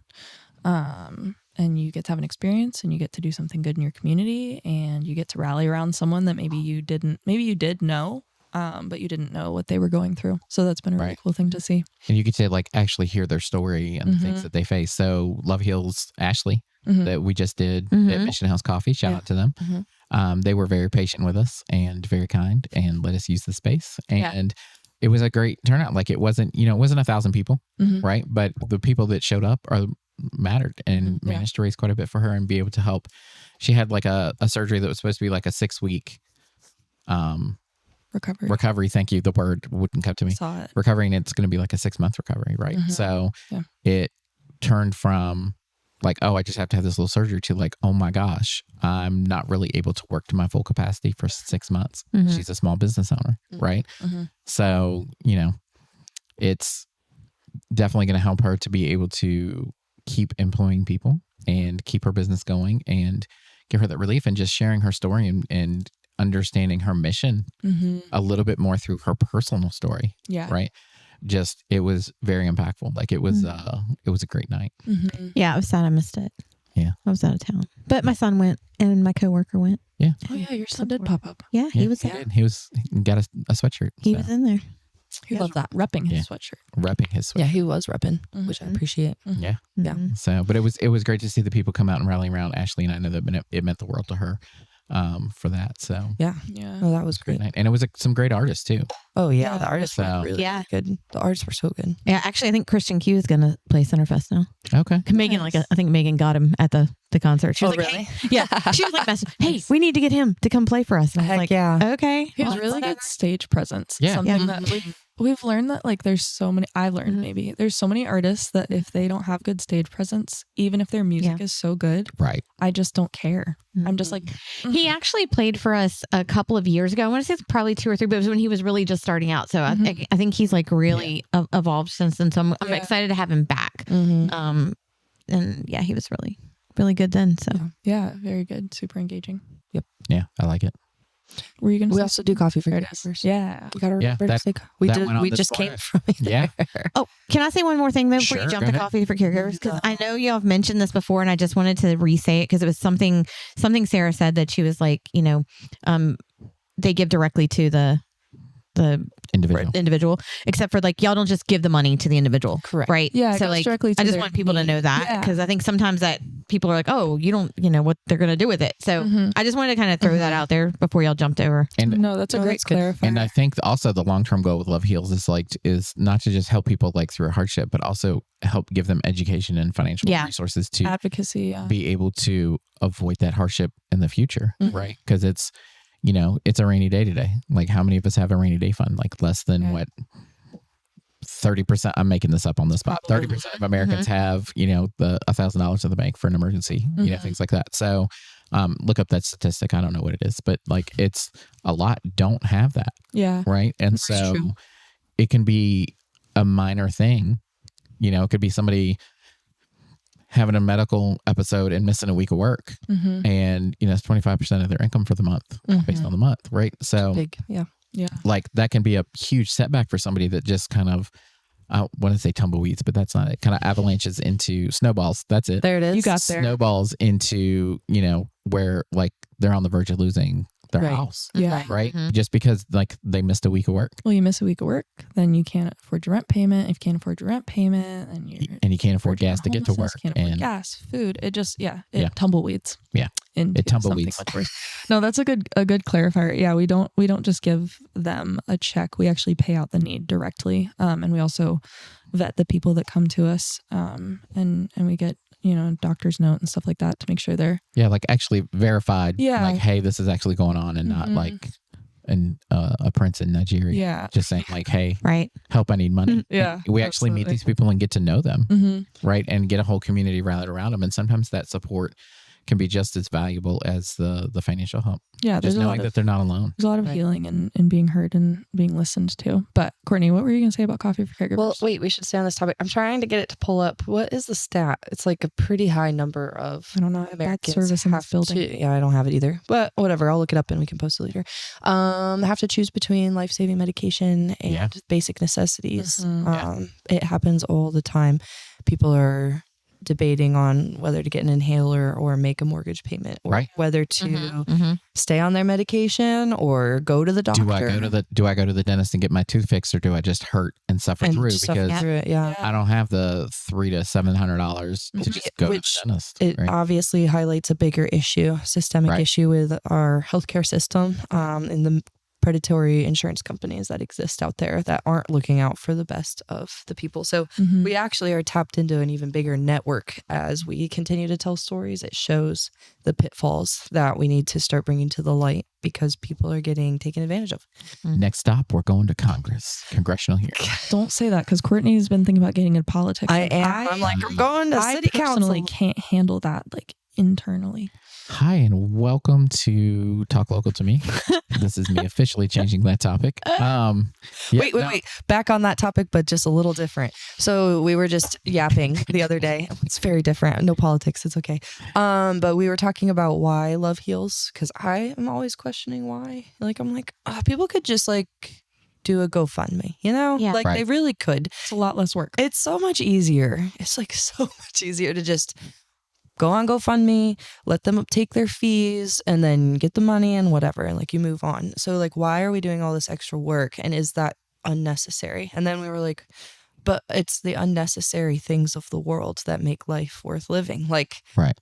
And you get to have an experience, and you get to do something good in your community, and you get to rally around someone that maybe you did know, but you didn't know what they were going through. So that's been a really Right. cool thing to see. And you get to like actually hear their story and the things that they face. So Love Heals Ashley Mhm. that we just did at Mhm. Mission House Coffee. Shout Yeah. out to them. They were very patient with us and very kind and let us use the space. Yeah. And it was a great turnout. Like it wasn't 1,000 people, Mhm. right? But the people that showed up mattered and Yeah. managed to raise quite a bit for her and be able to help. She had like a surgery that was supposed to be like a 6-week recovery. Thank you. The word wouldn't come to me. Saw it. Recovery, and it's going to be like a 6-month recovery, right? Mhm. So Yeah. it turned from like, oh, I just have to have this little surgery to like, oh my gosh, I'm not really able to work to my full capacity for 6 months. Mhm. She's a small business owner, right? Mhm. So, it's definitely going to help her to be able to keep employing people and keep her business going and give her that relief, and just sharing her story and understanding her mission a little bit more through her personal story. Yeah. Right. Just, it was very impactful. Like it was a great night. Yeah, I was sad I missed it. Yeah. I was out of town. But my son went and my coworker went. Yeah. Oh yeah, your son did pop up. Yeah, he was He there. did. He got a sweatshirt. He so, was in there. He loved that. Repping his Yeah. sweatshirt. repping his sweatshirt. Yeah, he was repping, which I appreciate. Yeah. Yeah. Mhm. So, but it was great to see the people come out and rally around Ashley, and I know that it meant the world to her for that. So Yeah. Yeah. Oh, that was great great. night, and it was some great artists too. Oh yeah, Yeah. the artists So- were really Yeah. good. The artists were so good. Yeah, actually, I think Christian Q is going to play Centerfest now. Okay. Megan, Nice. I think Megan got him at the concert. She was Oh, like, really? hey, yeah, she was like, hey, we need to get him to come play for us. And I was Heck like, yeah. okay. He has well, really good stage presence. Yeah. Something Yeah. that we've learned that like there's so many, I learned Mhm. maybe, there's so many artists that if they don't have good stage presence, even if their music is so good, Right. I just don't care. I'm just like, He actually played for us a couple of years ago. I want to say it's probably 2 or 3, but it was when he was really just starting out. So I think he's like really evolved since then. So I'm Yeah. excited to have him back. Mm-hmm. And yeah, he was really, really good then. So yeah, very good. Super engaging. Yeah, I like it. Were you going to We say also do coffee for There it caregivers. is. Yeah. We got to Yeah, remember to that- say we that did. went on We this just came morning. from Yeah. Oh, can I say one more thing though before Sure, you jump go to ahead. coffee for caregivers? Because I know y'all have mentioned this before, and I just wanted to re-say it because it was something Sarah said that she was like, they give directly to the Individual. except for like y'all don't just give the money to the individual, Correct. right? Yeah, it so goes like directly to I just their want people to need. know that Yeah. because I think sometimes that people are like, oh, you don't, what they're gonna do with it. So Mhm. I just wanted to kind of throw that out there before y'all jumped over. And No, that's a No, great that's good. clarifier. And I think also the long-term goal with Love Heals is not to just help people like through a hardship, but also help give them education and financial Yeah. resources to advocacy. Yeah. be able to avoid that hardship in the future, Mm-hmm. right? Because it's a rainy day today. Like how many of us have a rainy day fund? Like less than Yeah. what 30%. I'm making this up on the spot. 30% of Americans Mm-hmm. have the $1,000 in the bank for an emergency. Things like that. So look up that statistic. I don't know what it is, but like it's a lot don't have that. Yeah. Right. And so it can be a minor thing. It could be somebody having a medical episode and missing a week of work. Mm-hmm. And, it's 25% of their income for the month based on the month. Right. So Big. Yeah. like that can be a huge setback for somebody that just kind of, I want to say tumbleweeds, but that's not it. Kind of avalanches into snowballs. That's it. There it is. You got there. Snowballs into, where like they're on the verge of losing their Right. house. Yeah. Right. Mhm. Just because like they missed a week of work. Well, you miss a week of work, then you can't afford your rent payment. If you can't afford your rent payment, then you're And you can't afford gas to get to homelessness, work. Can't afford And gas, food. It just Yeah. tumbleweeds. Yeah. Into It tumbleweeds. something much worse. No, that's a good clarifier. Yeah, we don't just give them a check. We actually pay out the need directly, and we also vet the people that come to us, and we get doctor's note and stuff like that to make sure they're yeah, like actually verified. Yeah. Like, hey, this is actually going on, and not Mhm. like a prince in Nigeria. yeah. Just saying like, hey, Right. help, I need money. Yeah, We actually meet absolutely. these people and get to know them. Mm-hmm. Right. And get a whole community rallied around them. And sometimes that support can be just as valuable as the financial help. Yeah, Just knowing that they're not alone. there's a lot of Right. healing and being heard and being listened to. But Courtney, what were you going to say about coffee for caregivers? Well, wait, we should stay on this topic. I'm trying to get it to pull up. What is the stat? It's like a pretty high number of I don't know. I have bad Americans service in have this building. to, yeah, I don't have it either. But whatever, I'll look it up and we can post it later. Have to choose between life-saving medication and Yeah. basic necessities. Mhm. It happens all the time. People are debating on whether to get an inhaler or make a mortgage payment, or Right. whether to Mm-hmm. stay on their medication or go to the doctor. Do I go to the dentist and get my tooth fixed, or do I just hurt and suffer and through suffer because through it? Yeah. I don't have the $300 to $700 to just go Which to the dentist. It right? obviously highlights a bigger issue, systemic Right. issue with our healthcare system, and the predatory insurance companies that exist out there that aren't looking out for the best of the people. So Mhm. we actually are tapped into an even bigger network as we continue to tell stories. It shows the pitfalls that we need to start bringing to the light because people are getting taken advantage of. Next stop, we're going to Congress, congressional hearings. Don't say that because Courtney's been thinking about getting into politics. I'm like, I'm going to I city personally council. can't handle that like internally. Hi, and welcome to Talk Local to Me. This is me officially changing that topic. Wait. Back on that topic, but just a little different. So we were just yapping the other day. It's very different. No politics. It's okay. But we were talking about why love heals, because I am always questioning why. Like, I'm like, people could just like do a GoFundMe, you know? Yeah. Like they really could. It's a lot less work. It's so much easier. It's like so much easier to just go on GoFundMe, let them take their fees, and then get the money and whatever, and like you move on. So like, why are we doing all this extra work, and is that unnecessary? And then we were like, but it's the unnecessary things of the world that make life worth living. Like, Right.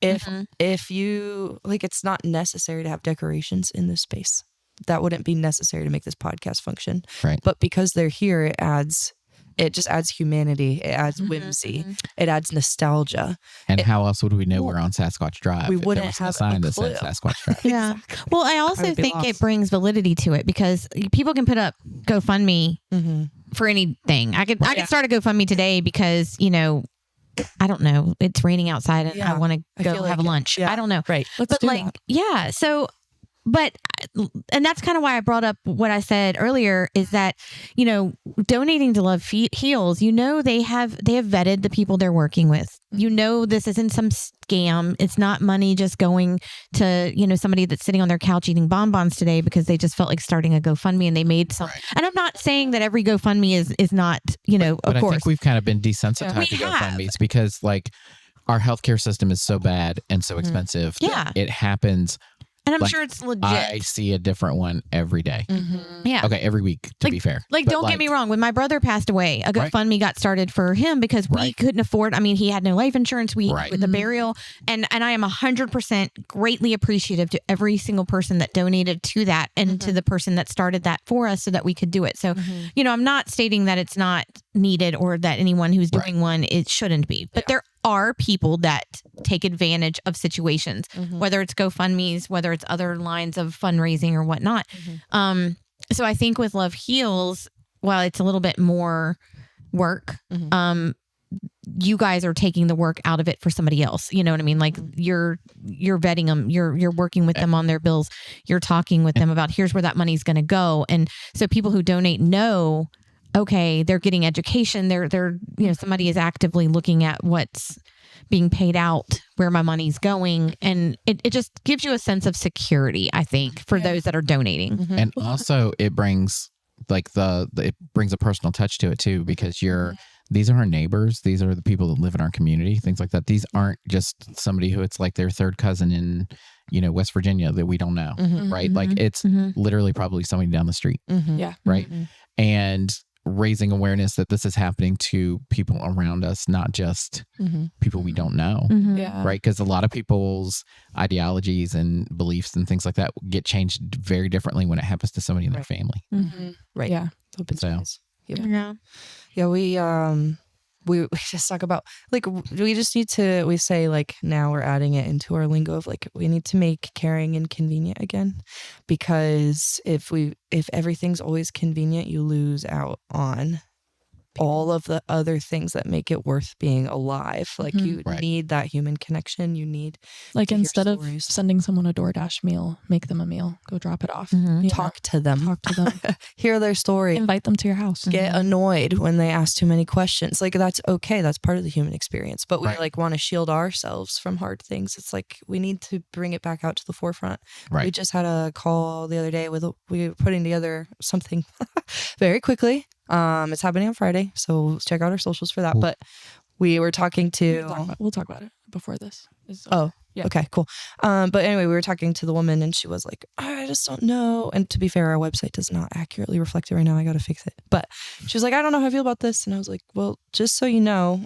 if you like, it's not necessary to have decorations in this space. That wouldn't be necessary to make this podcast function. Right. But because they're here, it just adds humanity. It adds whimsy. It adds nostalgia. And how else would we know we're on Sasquatch Drive? We if there wouldn't was no have a sign that said clue. Sasquatch Drive. Yeah. Well, I also would be think it lost. brings validity to it because people can put up GoFundMe Mm-hmm. for anything. I could start a GoFundMe today because, I don't know, it's raining outside and Yeah. I want to I go feel have like it. lunch. Yeah. I don't know. Right. Let's do that. Yeah. So, and that's kind of why I brought up what I said earlier is that, donating to Love Heals, they have vetted the people they're working with. This isn't some scam. It's not money just going to, somebody that's sitting on their couch eating bonbons today because they just felt like starting a GoFundMe and they made some. Right. And I'm not saying that every GoFundMe is not, But of I course. think we've kind of been desensitized We to have. GoFundMes because like our healthcare system is so bad and so expensive. Yeah. that it happens. And I'm Like, sure it's legit. I see a different one every day. Yeah. Okay, every week to be fair. Like, But, don't get me wrong. When my brother passed away, a Right. GoFundMe got started for him because we Right. couldn't afford. I mean, he had no life insurance. Right. With the burial, and I am 100% greatly appreciative to every single person that donated to that and to the person that started that for us so that we could do it. So, I'm not stating that it's not needed or that anyone who's doing one it shouldn't be, but there are people that take advantage of situations, whether it's GoFundMe's, whether it's other lines of fundraising or whatnot. So I think with Love Heals, while it's a little bit more work, you guys are taking the work out of it for somebody else. You know what I mean? Like you're vetting them, you're working with them on their bills, you're talking with them about here's where that money's going to go. And so people who donate know, okay, they're getting education. They're somebody is actively looking at what's being paid out, where my money's going. And it just gives you a sense of security, I think, for those that are donating. And also it brings it brings a personal touch to it too, because these are our neighbors. These are the people that live in our community, things like that. These aren't just somebody who it's like their third cousin in, West Virginia that we don't know. Right. Like it's literally probably somebody down the street. Yeah. Right. And raising awareness that this is happening to people around us, not just people we don't know. Yeah. Right. Because a lot of people's ideologies and beliefs and things like that get changed very differently when it happens to somebody in their family. Right. Yeah. Open So. space. Yep. Yeah. Yeah, we just talk about like we just need to we say like now we're adding it into our lingo of like we need to make caring inconvenient again, because if everything's always convenient, you lose out on all of the other things that make it worth being alive. Like you Right. need that human connection. You need Like to hear instead of stories. sending someone a DoorDash meal, make them a meal. Go drop it off. You know, talk to them, talk to them. hear their story. Invite them to your house. Get annoyed when they ask too many questions. Like that's okay. That's part of the human experience. But we Right. like want to shield ourselves from hard things. It's like we need to bring it back out to the forefront. Right. We just had a call the other day we were putting together something very quickly. It's happening on Friday, so check out our socials for that. Cool. But we were talking to We'll talk about it before this. Oh, Yeah. okay, cool. But anyway, we were talking to the woman and she was like, I just don't know. And to be fair, our website does not accurately reflect it right now. I got to fix it. But she was like, I don't know how I feel about this. And I was like, well, just so you know,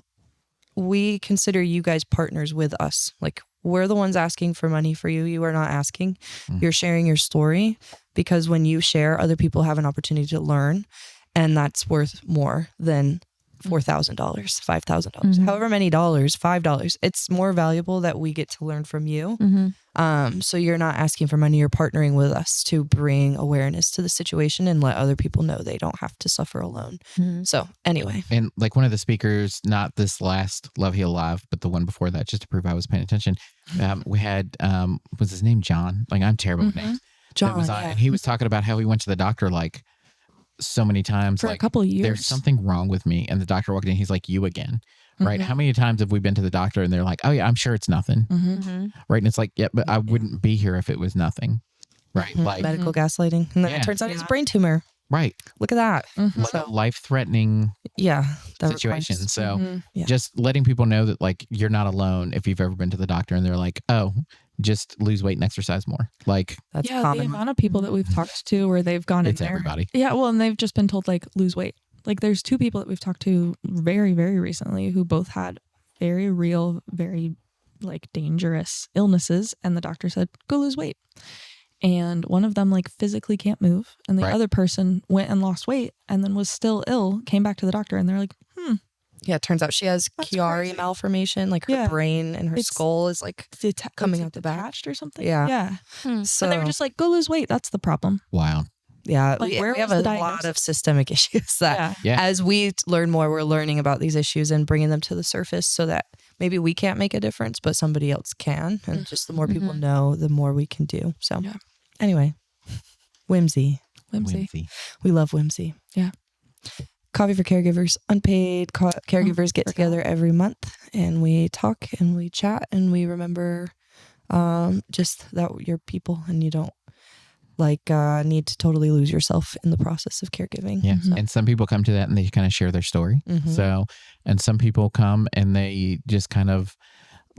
we consider you guys partners with us. Like we're the ones asking for money for you. You are not asking. You're sharing your story, because when you share, other people have an opportunity to learn. And that's worth more than $4,000, $5,000, however many dollars, $5. It's more valuable that we get to learn from you. So you're not asking for money, you're partnering with us to bring awareness to the situation and let other people know they don't have to suffer alone. So anyway. And like one of the speakers, not this last Love Heal Live, but the one before that, just to prove I was paying attention, we had, was his name John? Like, I'm terrible with names. John, was on, and he was talking about how he went to the doctor like so many times. For like, a couple of years. There's something wrong with me. And the doctor walked in, he's like, you again. Right. How many times have we been to the doctor and they're like, oh yeah, I'm sure it's nothing. Right. And it's like, yeah, but I wouldn't be here if it was nothing. Right. Like medical gaslighting. And then it turns out it's a brain tumor. Right. Look at that. Like a life-threatening situation. So just letting people know that like you're not alone if you've ever been to the doctor and they're like, oh, just lose weight and exercise more. Like that's the common. amount of people that we've talked to where they've gone in it's there. everybody. Yeah, well, and they've just been told like lose weight. Like there's 2 people that we've talked to very, very recently who both had very real, very like dangerous illnesses, and the doctor said go lose weight. And one of them like physically can't move, and the other person went and lost weight and then was still ill, came back to the doctor, and they're like, Yeah, it turns out she has Chiari malformation, like her brain and her skull is like coming out the back detached or something. Yeah. So So they were just like, go lose weight. That's the problem. Wow. yeah, like, we where have was a the lot diagnosis? of systemic issues that Yeah. as we learn more, we're learning about these issues and bringing them to the surface so that maybe we can't make a difference, but somebody else can. And just the more people know, the more we can do. So anyway, Whimsy. Whimsy. We love Whimsy. Yeah. Coffee for Caregivers. Unpaid caregivers get together every month and we talk and we chat and we remember just that you're people and you don't need to totally lose yourself in the process of caregiving. Yeah. And some people come to that and they kind of share their story. So, and some people come and they just kind of,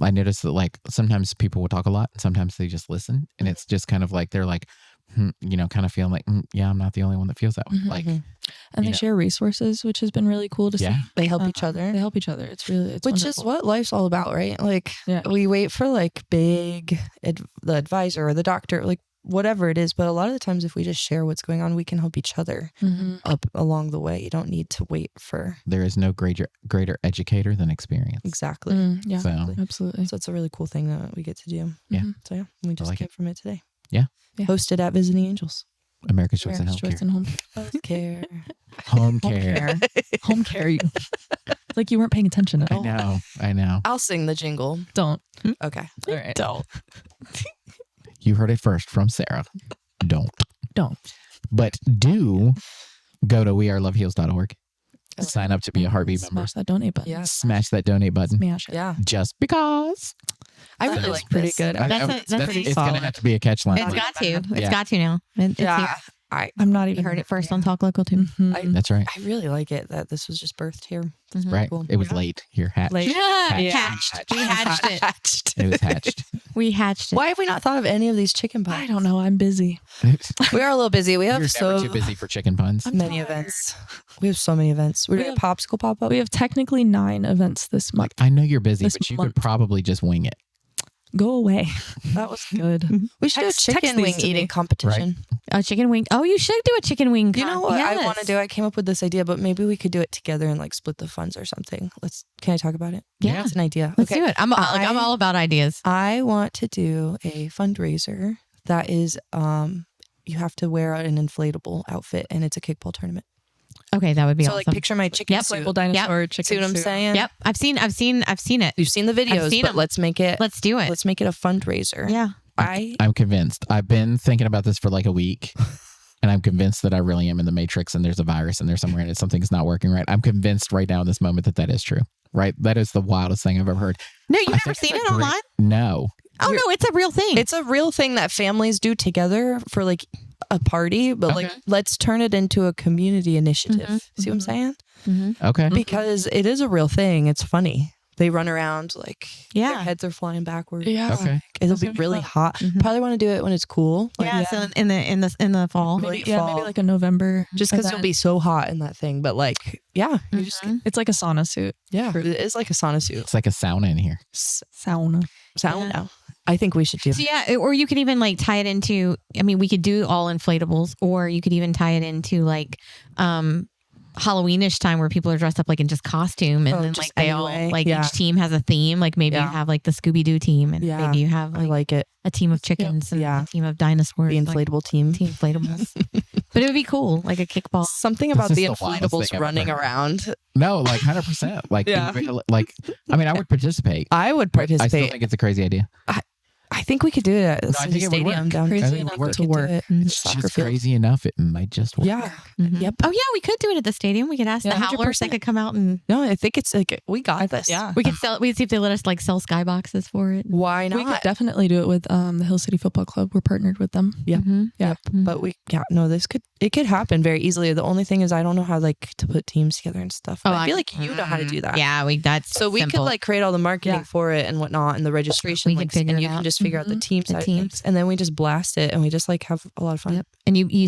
I notice that like sometimes people will talk a lot and sometimes they just listen. And it's just kind of like, they're like, kind of feeling like, yeah, I'm not the only one that feels that way. Like, And they share resources, which has been really cool to see. They help each other. They help each other. It's really, it's Which wonderful. is what life's all about, right? Like we wait for like the advisor or the doctor, like whatever it is. But a lot of the times if we just share what's going on, we can help each other up along the way. You don't need to wait for. there is no greater educator than experience. Exactly. Yeah, So, absolutely. So it's a really cool thing that we get to do. Yeah. So yeah, we just like came it. from it today. Yeah. Hosted at Visiting Angels. America's Choice in Choice Healthcare. and home Care. Home care. home care. You like you weren't paying attention at all. I know. I'll sing the jingle. Don't. Okay. All right. Don't. You heard it first from Sarah. Don't. Don't. But do go to weareloveheals.org. Sign up to be a Heartbeat member. Smash that donate button. Yeah. Smash that donate button. Smash it. Yeah. Just because. I really That is like pretty this. good. That's pretty it's going to solid. have to be a catch line. It's got to. Yeah. It's got to now. It's Yeah. here. I'm not You even heard it first on Talk Local too. Mhm. That's right. I really like it that this was just birthed here. Right. Cool. It was late. Here, hatched. Late. Hatched. We hatched it. Hatched. It was hatched. We hatched it. Why have we not thought of any of these chicken pies? I don't know. I'm busy. We are a little busy. We have You're so never too busy for chicken puns. many events. We have so many events. We're We doing a popsicle pop up. We have technically 9 events this month. Like, I know you're busy, This but you month. could probably just wing it. Go away. That was good. We should do a Text chicken these wing to me. eating competition. A chicken wing. Oh, you should do a chicken wing. You know what Yes. I want to do? I came up with this idea, but maybe we could do it together and like split the funds or something. Can I talk about it? Yeah. It's an idea. Let's do it. I'm all about ideas. I want to do a fundraiser that is you have to wear an inflatable outfit and it's a kickball tournament. Okay, that would be So awesome. like picture my chicken Yep. suit. Inflatable dinosaur chicken See what I'm suit. saying? Yep, I've seen it. You've seen the videos, seen but 'em. let's make it Let's do it. let's make it a fundraiser. Yeah. I'm convinced. I've been thinking about this for like a week. And I'm convinced that I really am in the Matrix and there's a virus in there somewhere and something's not working right. I'm convinced right now in this moment that is true. Right? That is the wildest thing I've ever heard. No, you've I never think seen it's it a great- online? No. Oh no, it's a real thing. It's a real thing that families do together for like a party, but like let's turn it into a community initiative. See what I'm saying? Okay. Because it is a real thing. It's funny. They run around like their heads are flying backward. Yeah. Okay. It'll be really hot. Probably want to do it when it's cool. Like, yeah, so in the fall. Late Yeah, fall. maybe like a November. just because it'll event. be so hot in that thing. But like, yeah, you just It's like a sauna suit. it is like a sauna suit. It's like a sauna in here. Sauna. Sauna. I think we should do. So yeah, or you could even like tie it into. I mean, we could do all inflatables, or you could even tie it into like, Halloweenish time where people are dressed up like in just costume, and Oh, then just like they anyway. all like Yeah. each team has a theme. Like maybe you Yeah. have like the Scooby Doo team, and Yeah. maybe you have I like like it. a team of chickens and Yeah. a team of dinosaurs. The like, inflatable team. team inflatables. But it would be cool, like a kickball. Something This about is the the wildest inflatables thing I've running ever heard. around. No, like 100%. Like, Yeah. like, I mean, I would participate. I would But I still participate. think it's a crazy idea. I think we could do it at No, the I City think it would Stadium work. down I Crazy think it enough would work. to work. Mhm. It's Soccer just field. crazy enough. It might just work. Yeah. Mhm. Yep. Oh yeah, we could do it at the stadium. We could ask Yeah, the Howlers. They 100%. could come out and No, I think it's like we got this. Yeah. we could sell. We'd see if they let us like sell skyboxes for it. Why We could not? definitely do it with the Hill City Football Club. We're partnered with them. Yeah. Mhm. Yeah. Mhm. But it could happen very easily. The only thing is I don't know how like to put teams together and stuff. Oh, But I feel like you know how to do that. Yeah, that's So we simple. could like create all the marketing Yeah. for it and whatnot and the registration We could links, figure and it you can out. just figure out the Mhm. team The side of teams. things, and then we just blast it and we just like have a lot of fun. Yep. And you you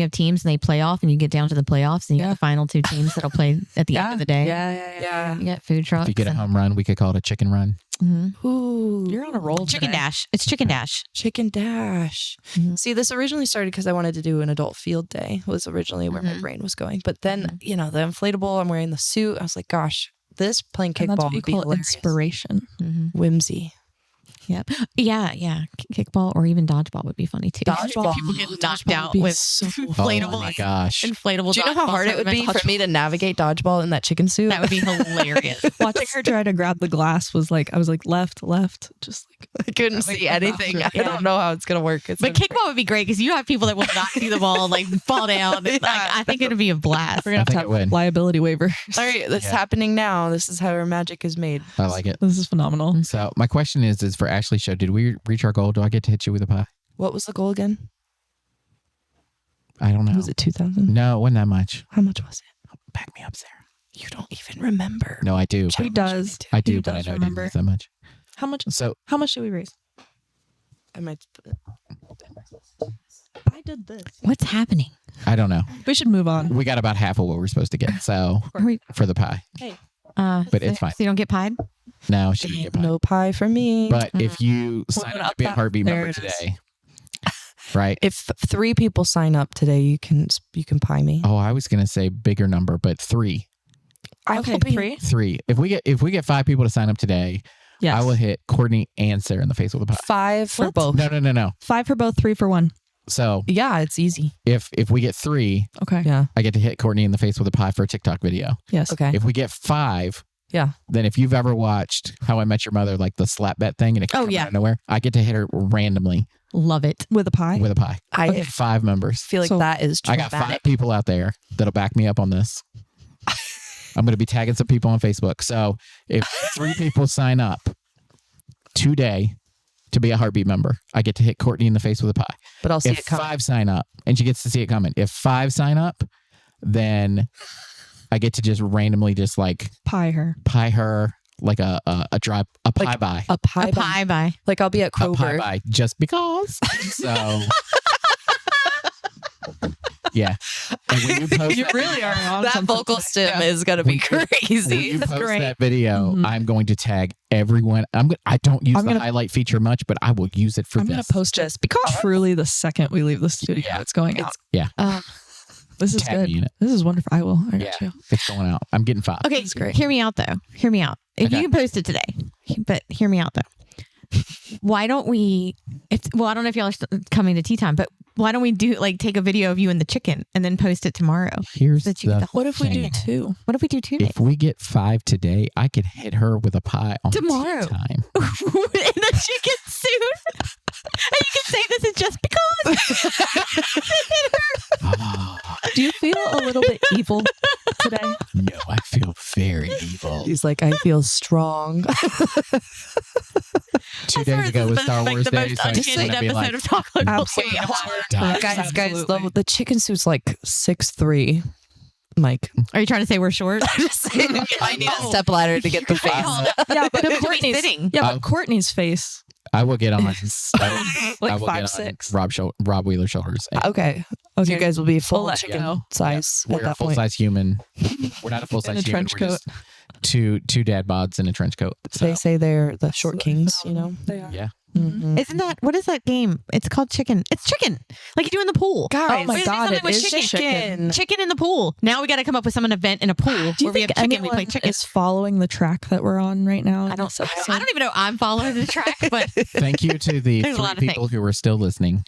have teams and they play off and you get down to the playoffs and you Yeah. got the final two teams that'll play at the end of the day. Yeah. You get food trucks. If you get a and- home run, we could call it a chicken run. Mhm. Ooh. You're on a roll. Chicken today. Dash. It's Chicken Dash. Chicken Dash. Mhm. See, this originally started because I wanted to do an adult field day, was originally where my Mhm. brain was going. But then, the inflatable, I'm wearing the suit. I was like, gosh, this playing And that's kickball what you would be call hilarious. inspiration. Mhm. Whimsy. Yep. Yeah. Kickball or even dodgeball would be funny too. Dodgeball. People get knocked Dodgeball out would be with so inflatable, Oh my gosh. inflatable. Do you know how dodgeball hard it would be tournaments. for me to navigate dodgeball in that chicken suit? That would be hilarious. Watching her try to grab the glass was like, I was like, left, just like, I couldn't Like see the anything. faster- I don't know how it's going to work. It's But gonna be kickball would be great because you have people that will not see the ball like fall down. Like, I think it would be a blast. we're going to think have it would. liability waiver. All right, that's Yeah. happening now. This is how our magic is made. I like it. This is phenomenal. So my question is for Ashley's show, did we reach our goal? Do I get to hit you with a pie? What was the goal again? I don't know. Was it 2,000? No, it wasn't that much. How much was it? Back me up, Sarah. You don't even remember. No, I do. He but- does. I do, He but I does know I didn't remember. raise that much. How much? So How much did we raise? I might. I did this. What's happening? I don't know. We should move on. We got about half of what we're supposed to get. So Are we, for the pie. But it's fine. So you don't get pied? No, she didn't get pie. No pie for me. But if you sign Moving up to up be a that- Heartbeat there member it is. today, right? if 3 people sign up today, you can pie me. Oh, I was gonna say bigger number, but 3. I Okay, will be- 3. 3. If we get 5 people to sign up today, Yes. I will hit Courtney and Sarah in the face with a pie. 5 for What? both. No. 5 for both, 3 for 1. So Yeah, it's easy. if we get 3, Okay. Yeah. I get to hit Courtney in the face with a pie for a TikTok video. Yes. Okay. If we get 5, Yeah. then if you've ever watched How I Met Your Mother, like the slap bet thing, and it Oh, comes yeah. out of nowhere, I get to hit her randomly Love it. With a pie. with a pie. I 5 members. feel like So, that is I got dramatic. 5 people out there that'll back me up on this. I'm going to be tagging some people on Facebook. So if 3 people sign up today to be a Heartbeat member, I get to hit Courtney in the face with a pie. But I'll see If it coming. 5 sign up, and she gets to see it coming. If 5 sign up, then I get to just randomly just like Pie her. pie her like a pie Like buy. A pie. A pie by. Like I'll be at A pie Kroger. buy just because. So yeah. And when you post You really are on That something vocal today. stem Yeah. is gonna be When crazy. you That's post great. that video, Mhm. I'm going to tag everyone. I don't use I'm the gonna- highlight feature much, but I will use it for I'm this. going to post Just it because. truly the second we leave the studio. Yeah. It's going out. Uh, This is Tag good. me in it. This is wonderful. I will. I got Yeah. you. It's going out. I'm getting 5. okay, That's great. hear me out though. Hear me out. If Okay. you can post it today, but hear me out though. Why don't we? I don't know if y'all are coming to tea time, but why don't we take a video of you and the chicken and then post it tomorrow? Here's So that you get the the whole What if we do thing. 2? What if we do 2 days If we get 5 today, I could hit her with a pie on Tomorrow. tea time. in the chicken suit? And you can say this is just because. Oh, Do you feel a little bit evil today? no, I feel very evil. He's like, I feel strong. 2 days ago was Star Wars Day, so I just unhinged want to be like, episode of Talk Like Absolutely. die. guys, Absolutely. the chicken suit's like 6'3". Mike, Are you trying to say we're short? I need a step ladder to get the face. Yeah, but Who's Courtney's sitting? Yeah, Oh. but Courtney's face. I will get on. I Like will 5'6". get on Rob Wheeler's shoulders. Okay. Okay. You guys will be We'll full let you chicken know. size at We're a that full point. size human. We're not a full In size a human. trench We're just two dad bods in a trench coat. So, They say they're the short kings, you know? They are. yeah, Mhm. Isn't that what is that game? It's called chicken. It's chicken, like you do in the pool. Guys, Oh my we God, something it with is chicken. Chicken in the pool. Now we got to come up with an event in a pool Do you where we have think chicken. We anyone play chicken. is following the track that we're on right now? I don't even know. I'm following the track, but Thank you to the There's a lot of 3 people who are still listening.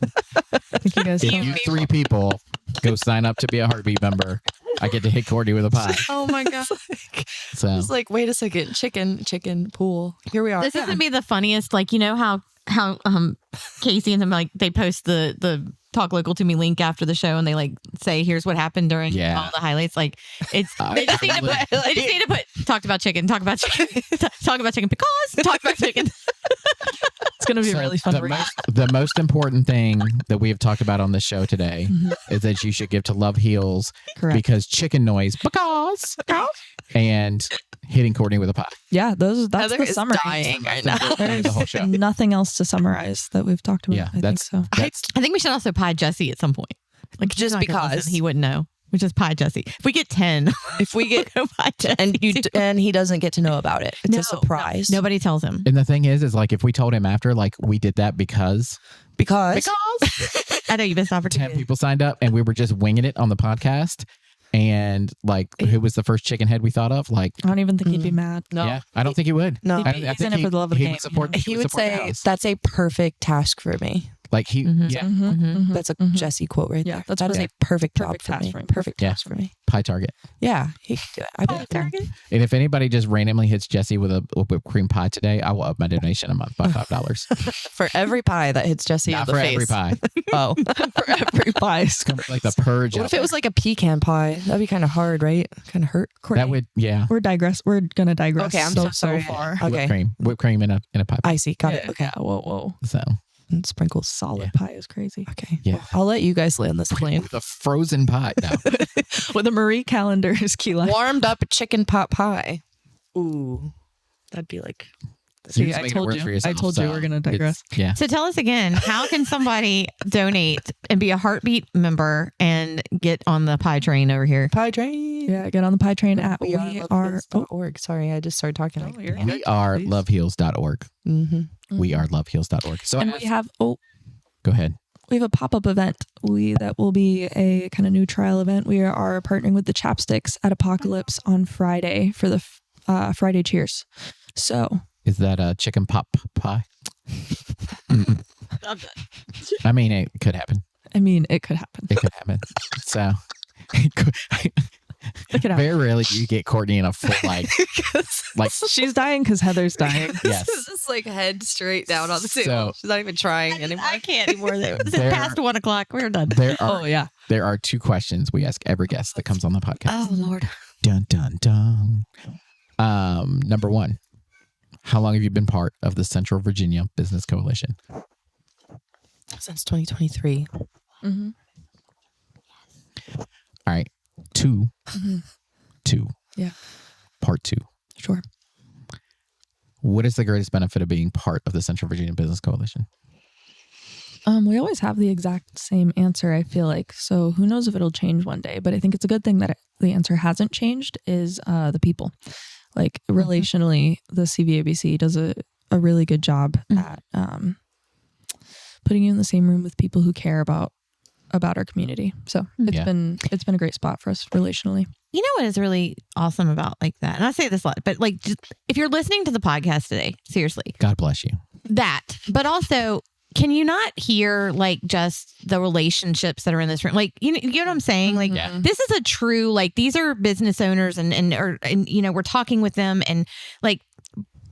Thank you guys. If so you much. 3 people go sign up to be a Heartbeat member, I get to hit Courtney with a pie. oh my god, So It's like, wait a second, chicken, pool. Here we are. this is gonna be the funniest. Like, you know how Casey and them, like, they post the Talk Local to Me link after the show, and they like say, "Here's what happened during Yeah. all the highlights." Like, it's I- they just need to put. They just need to put. Talked about chicken. Talk about chicken. Talk about chicken because talk about chicken. It's going to be So a really fun the read. the most important thing that we have talked about on this show today Mhm. is that you should give to Love Heals Correct. because chicken noise and hitting Courtney with a pie. Yeah, that's Heather the is summary. dying right That's now. the whole show. Nothing else to summarize that we've talked about. Yeah, I think that's so. that's I think we should also pie Jesse at some point. Like, Just he's not gonna because. listen, he wouldn't know. We just pie Jesse. If we get 10, If we get go pie Jesse. and he doesn't get to know about it, it's No, a surprise. Nobody tells him. and the thing is like if we told him after, like we did that because because I know you missed 10 opportunity. people signed up and we were just winging it on the podcast. And like, who was the first chicken head we thought of? Like, I don't even think he'd be mad. no, yeah, I don't think he would. no, I He's think in it for the love of the he game, would support. you he would would support the say house. that's a perfect task for me. Like he, Mhm. yeah, Mhm. That's a Mhm. Jesse quote right Yeah, there. that's That is perfect. a perfect job Perfect for task me. for him. Perfect Yeah. task for me. pie target. Yeah, he could do it. I bet. And if anybody just randomly hits Jesse with a whipped cream pie today, I will up my donation a month by $5. For every pie that hits Jesse Not in the for face. every pie. Oh, For every pie. It's gonna be like the purge. what out if it was like a pecan pie? That'd be kind of hard, right? Kind of hurt. there. Courtney, That would, yeah. We're gonna digress. Okay, I'm so sorry. far. Okay. Whipped cream in a pie. I see. Got it. Yeah, Okay. yeah, whoa. So And sprinkles. Solid Yeah. pie is crazy. Okay. Yeah. Well, I'll let you guys land this plane. with a frozen pie. No. With a Marie Callender's key lime. Warmed up chicken pot pie. Ooh, that'd be like. See, You're just I making it told worse you. for yourself, I told you so we're gonna it's- digress. Yeah. So tell us again, how can somebody donate and be a Heartbeat member and get on the pie train over here? Pie train. Yeah, get on the pie train at We are oh, org. Sorry, I just started talking. Oh, you're We are Please. loveheals.org. Mm-hmm. We are loveheals.org. So and we have go ahead. we have a pop-up event that will be a kind of new trial event. We are partnering with the Chapsticks at Apocalypse on Friday for the Friday Cheers. So Is that a chicken pot pie? Mm-mm. I mean, it could happen. I mean, it could happen. It could happen. So It could happen. very rarely do you get Courtney in a full like She's dying because Heather's dying. yes. just like head straight down on the table. So- She's not even trying anymore. I can't anymore. It's There- past 1 o'clock. We're done. There are Oh yeah. there are 2 questions we ask every guest that comes on the podcast. Oh, Lord. Dun dun dun. Number 1. How long have you been part of the Central Virginia Business Coalition? Since 2023. Mm-hmm. All right. 2. Mhm. 2. Yeah. Part 2. Sure. What is the greatest benefit of being part of the Central Virginia Business Coalition? We always have the exact same answer, I feel like. So who knows if it'll change one day, but I think it's a good thing that the answer hasn't changed is the people. Like relationally, the CVABC does a really good job at putting you in the same room with people who care about our community. So it's Yeah. been a great spot for us relationally. You know what is really awesome about like that? And I say this a lot, but like just, if you're listening to the podcast today, seriously, God bless you. that, but also, can you not hear like just the relationships that are in this room? Like, you know what I'm saying? Like, Yeah. this is a true, like, these are business owners and you know, we're talking with them and like,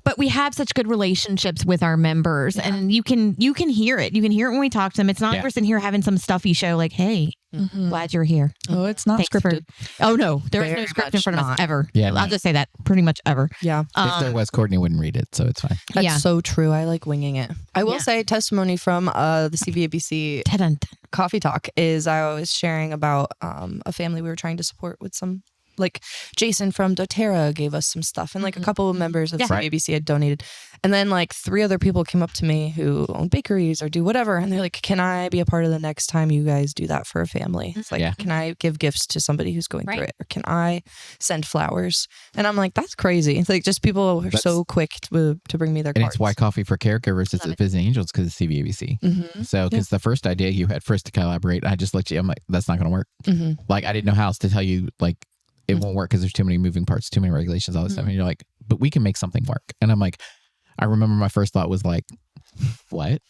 but we have such good relationships with our members and you can hear it. You can hear it when we talk to them. It's not Yeah. like we're sitting here having some stuffy show like, hey, glad you're here. Oh, it's not Thanks for- scripted. Oh no, there is no Very script in much front of us not. ever. Yeah, I'll no. just say that pretty much ever. Yeah. If there was, Courtney wouldn't read it, so it's fine. That's Yeah. so true. I like winging it. I will Yeah. say testimony from the CVABC Ta-dun. coffee talk is I was sharing about a family we were trying to support with some like Jason from doTERRA gave us some stuff, and like a couple of members of Yeah. CABC had donated. And then like 3 other people came up to me who own bakeries or do whatever, and they're like, "Can I be a part of the next time you guys do that for a family?" It's like, Yeah. "Can I give gifts to somebody who's going Right. through it, or can I send flowers?" And I'm like, "That's crazy!" It's like just people are That's- so quick to bring me their And cards. it's why Coffee for Caregivers is Love at Visiting Angels because of CVABC. Mm-hmm. So, because the first idea you had for us to collaborate, I just looked at you, I'm like, that's not going to work. Mm-hmm. Like, I didn't know how else to tell you, like, it won't work because there's too many moving parts, too many regulations, all this stuff. And you're like, but we can make something work. And I'm like, I remember my first thought was like, what?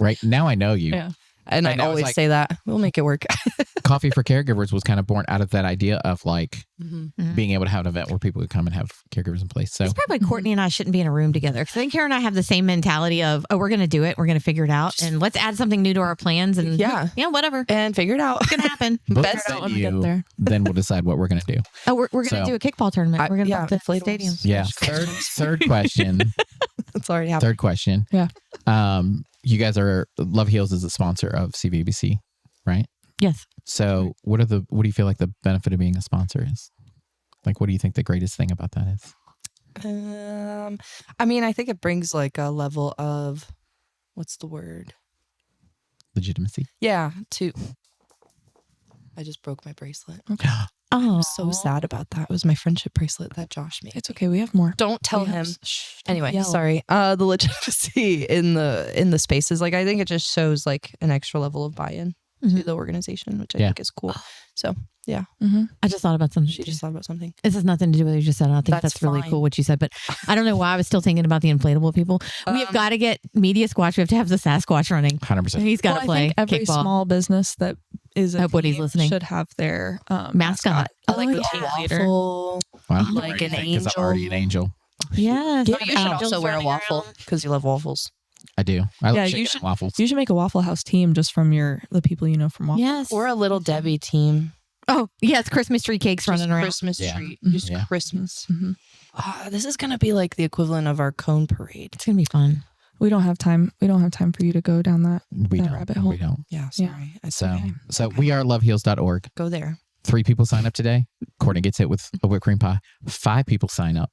Right now I know you. Yeah. And I And I was always like- say that we'll make it work. Coffee for Caregivers was kind of born out of that idea of like Mm-hmm. being able to have an event where people could come and have caregivers in place. So, It's probably Courtney and I shouldn't be in a room together because I think Kara and I have the same mentality of, oh, we're going to do it. We're going to figure it out. And let's add something new to our plans. And Yeah. whatever. It's And figure it out. going to happen. book Best the out when we get venue, there. then we'll decide what we're going to do. Oh, we're going to So- do a kickball tournament. We're going to book the inflatables. stadium. Yeah. Third question. It's already happened. Third question. Yeah. You guys are Love Heals is a sponsor of CVBC, right? Yes. So what do you feel like the benefit of being a sponsor is? Like, what do you think the greatest thing about that is? I mean, I think it brings like a level of, what's the word? Legitimacy. Yeah, I just broke my bracelet. Oh, I'm so sad about that. It was my friendship bracelet that Josh made. It's okay. We have more. Don't tell We have him. Shh, don't Anyway, yell. sorry. The legitimacy in the spaces, like I think it just shows like an extra level of buy-in to Mhm. the organization, which I Yeah. think is cool. So I just thought about something. she just thought about something. This has nothing to do with what you just said. I think That's that's really fine. cool what you said, but I don't know why I was still thinking about the inflatable people. We have got to get Media Squatch. We have to have the Sasquatch running. 100%. He's got to Well, I play think every kickball. small business that is a Hope Woody's team listening. should have their Mascot. I like Oh, the yeah. team leader. Waffle. Wow. like an Because I'm already an angel. Yes. But you should Angels also wear a running waffle around. because you love waffles. I do. I Yeah, like you chicken should- and waffles. You should make a Waffle House team just from the people you know from Waffle. Yes. Or a little Debbie team. Oh, yes. Christmas tree cakes running Just around. Christmas Yeah. tree. Mhm. Just Yeah. Christmas. Mhm. This is gonna be like the equivalent of our cone parade. It's going to be fun. We don't have time. We don't have time for you to go down that. We that don't. rabbit hole. We don't. Yeah, Yeah. sorry. I So, okay. so we are loveheals.org. Go there. 3 people sign up today. Courtney gets hit with a whipped cream pie. 5 people sign up.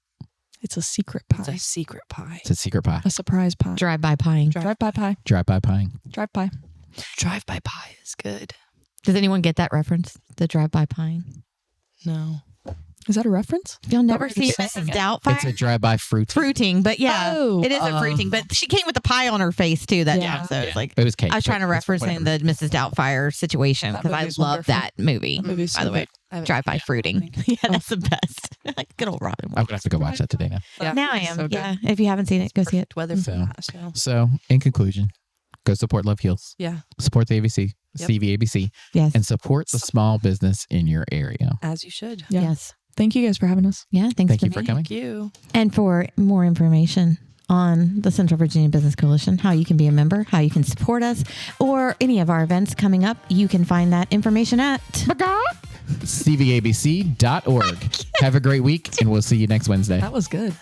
It's a secret It's pie. a secret pie. It's a secret pie. A surprise pie. Drive by pieing. Drive by pie. Drive by pieing. Drive by. Drive-by pie is good. Does anyone get that reference? The drive by pieing. No. Is that a reference? You'll never we're see just Mrs. saying it. Doubtfire. It's a drive by fruit. Fruiting, but yeah, Oh, it is a fruiting. But she came with the pie on her face too that Yeah. time, so it's like It was cake. I was trying to but reference in whatever. the Mrs. Doubtfire situation That because I movie's love wonderful. that movie. That movie's by so the way, good. I haven't drive by seen it. fruiting. Yeah, that's the best. Good old Robin. I'm gonna have to go watch that today now. Yeah. Now I am. So good. Yeah, if you haven't seen it, go see it. Perfect weather for So- that. So. So, in conclusion, go support Love Heals. Yeah, Support the ABC, Yep. CVABC, Yes. and support the small business in your area. as you should. Yeah. Yes. Thank you guys for having us. Yeah. Thanks Thank to you for me. coming. Thank you. And for more information on the Central Virginia Business Coalition, how you can be a member, how you can support us, or any of our events coming up, you can find that information at CVABC.org. Have a great week, and we'll see you next Wednesday. That was good.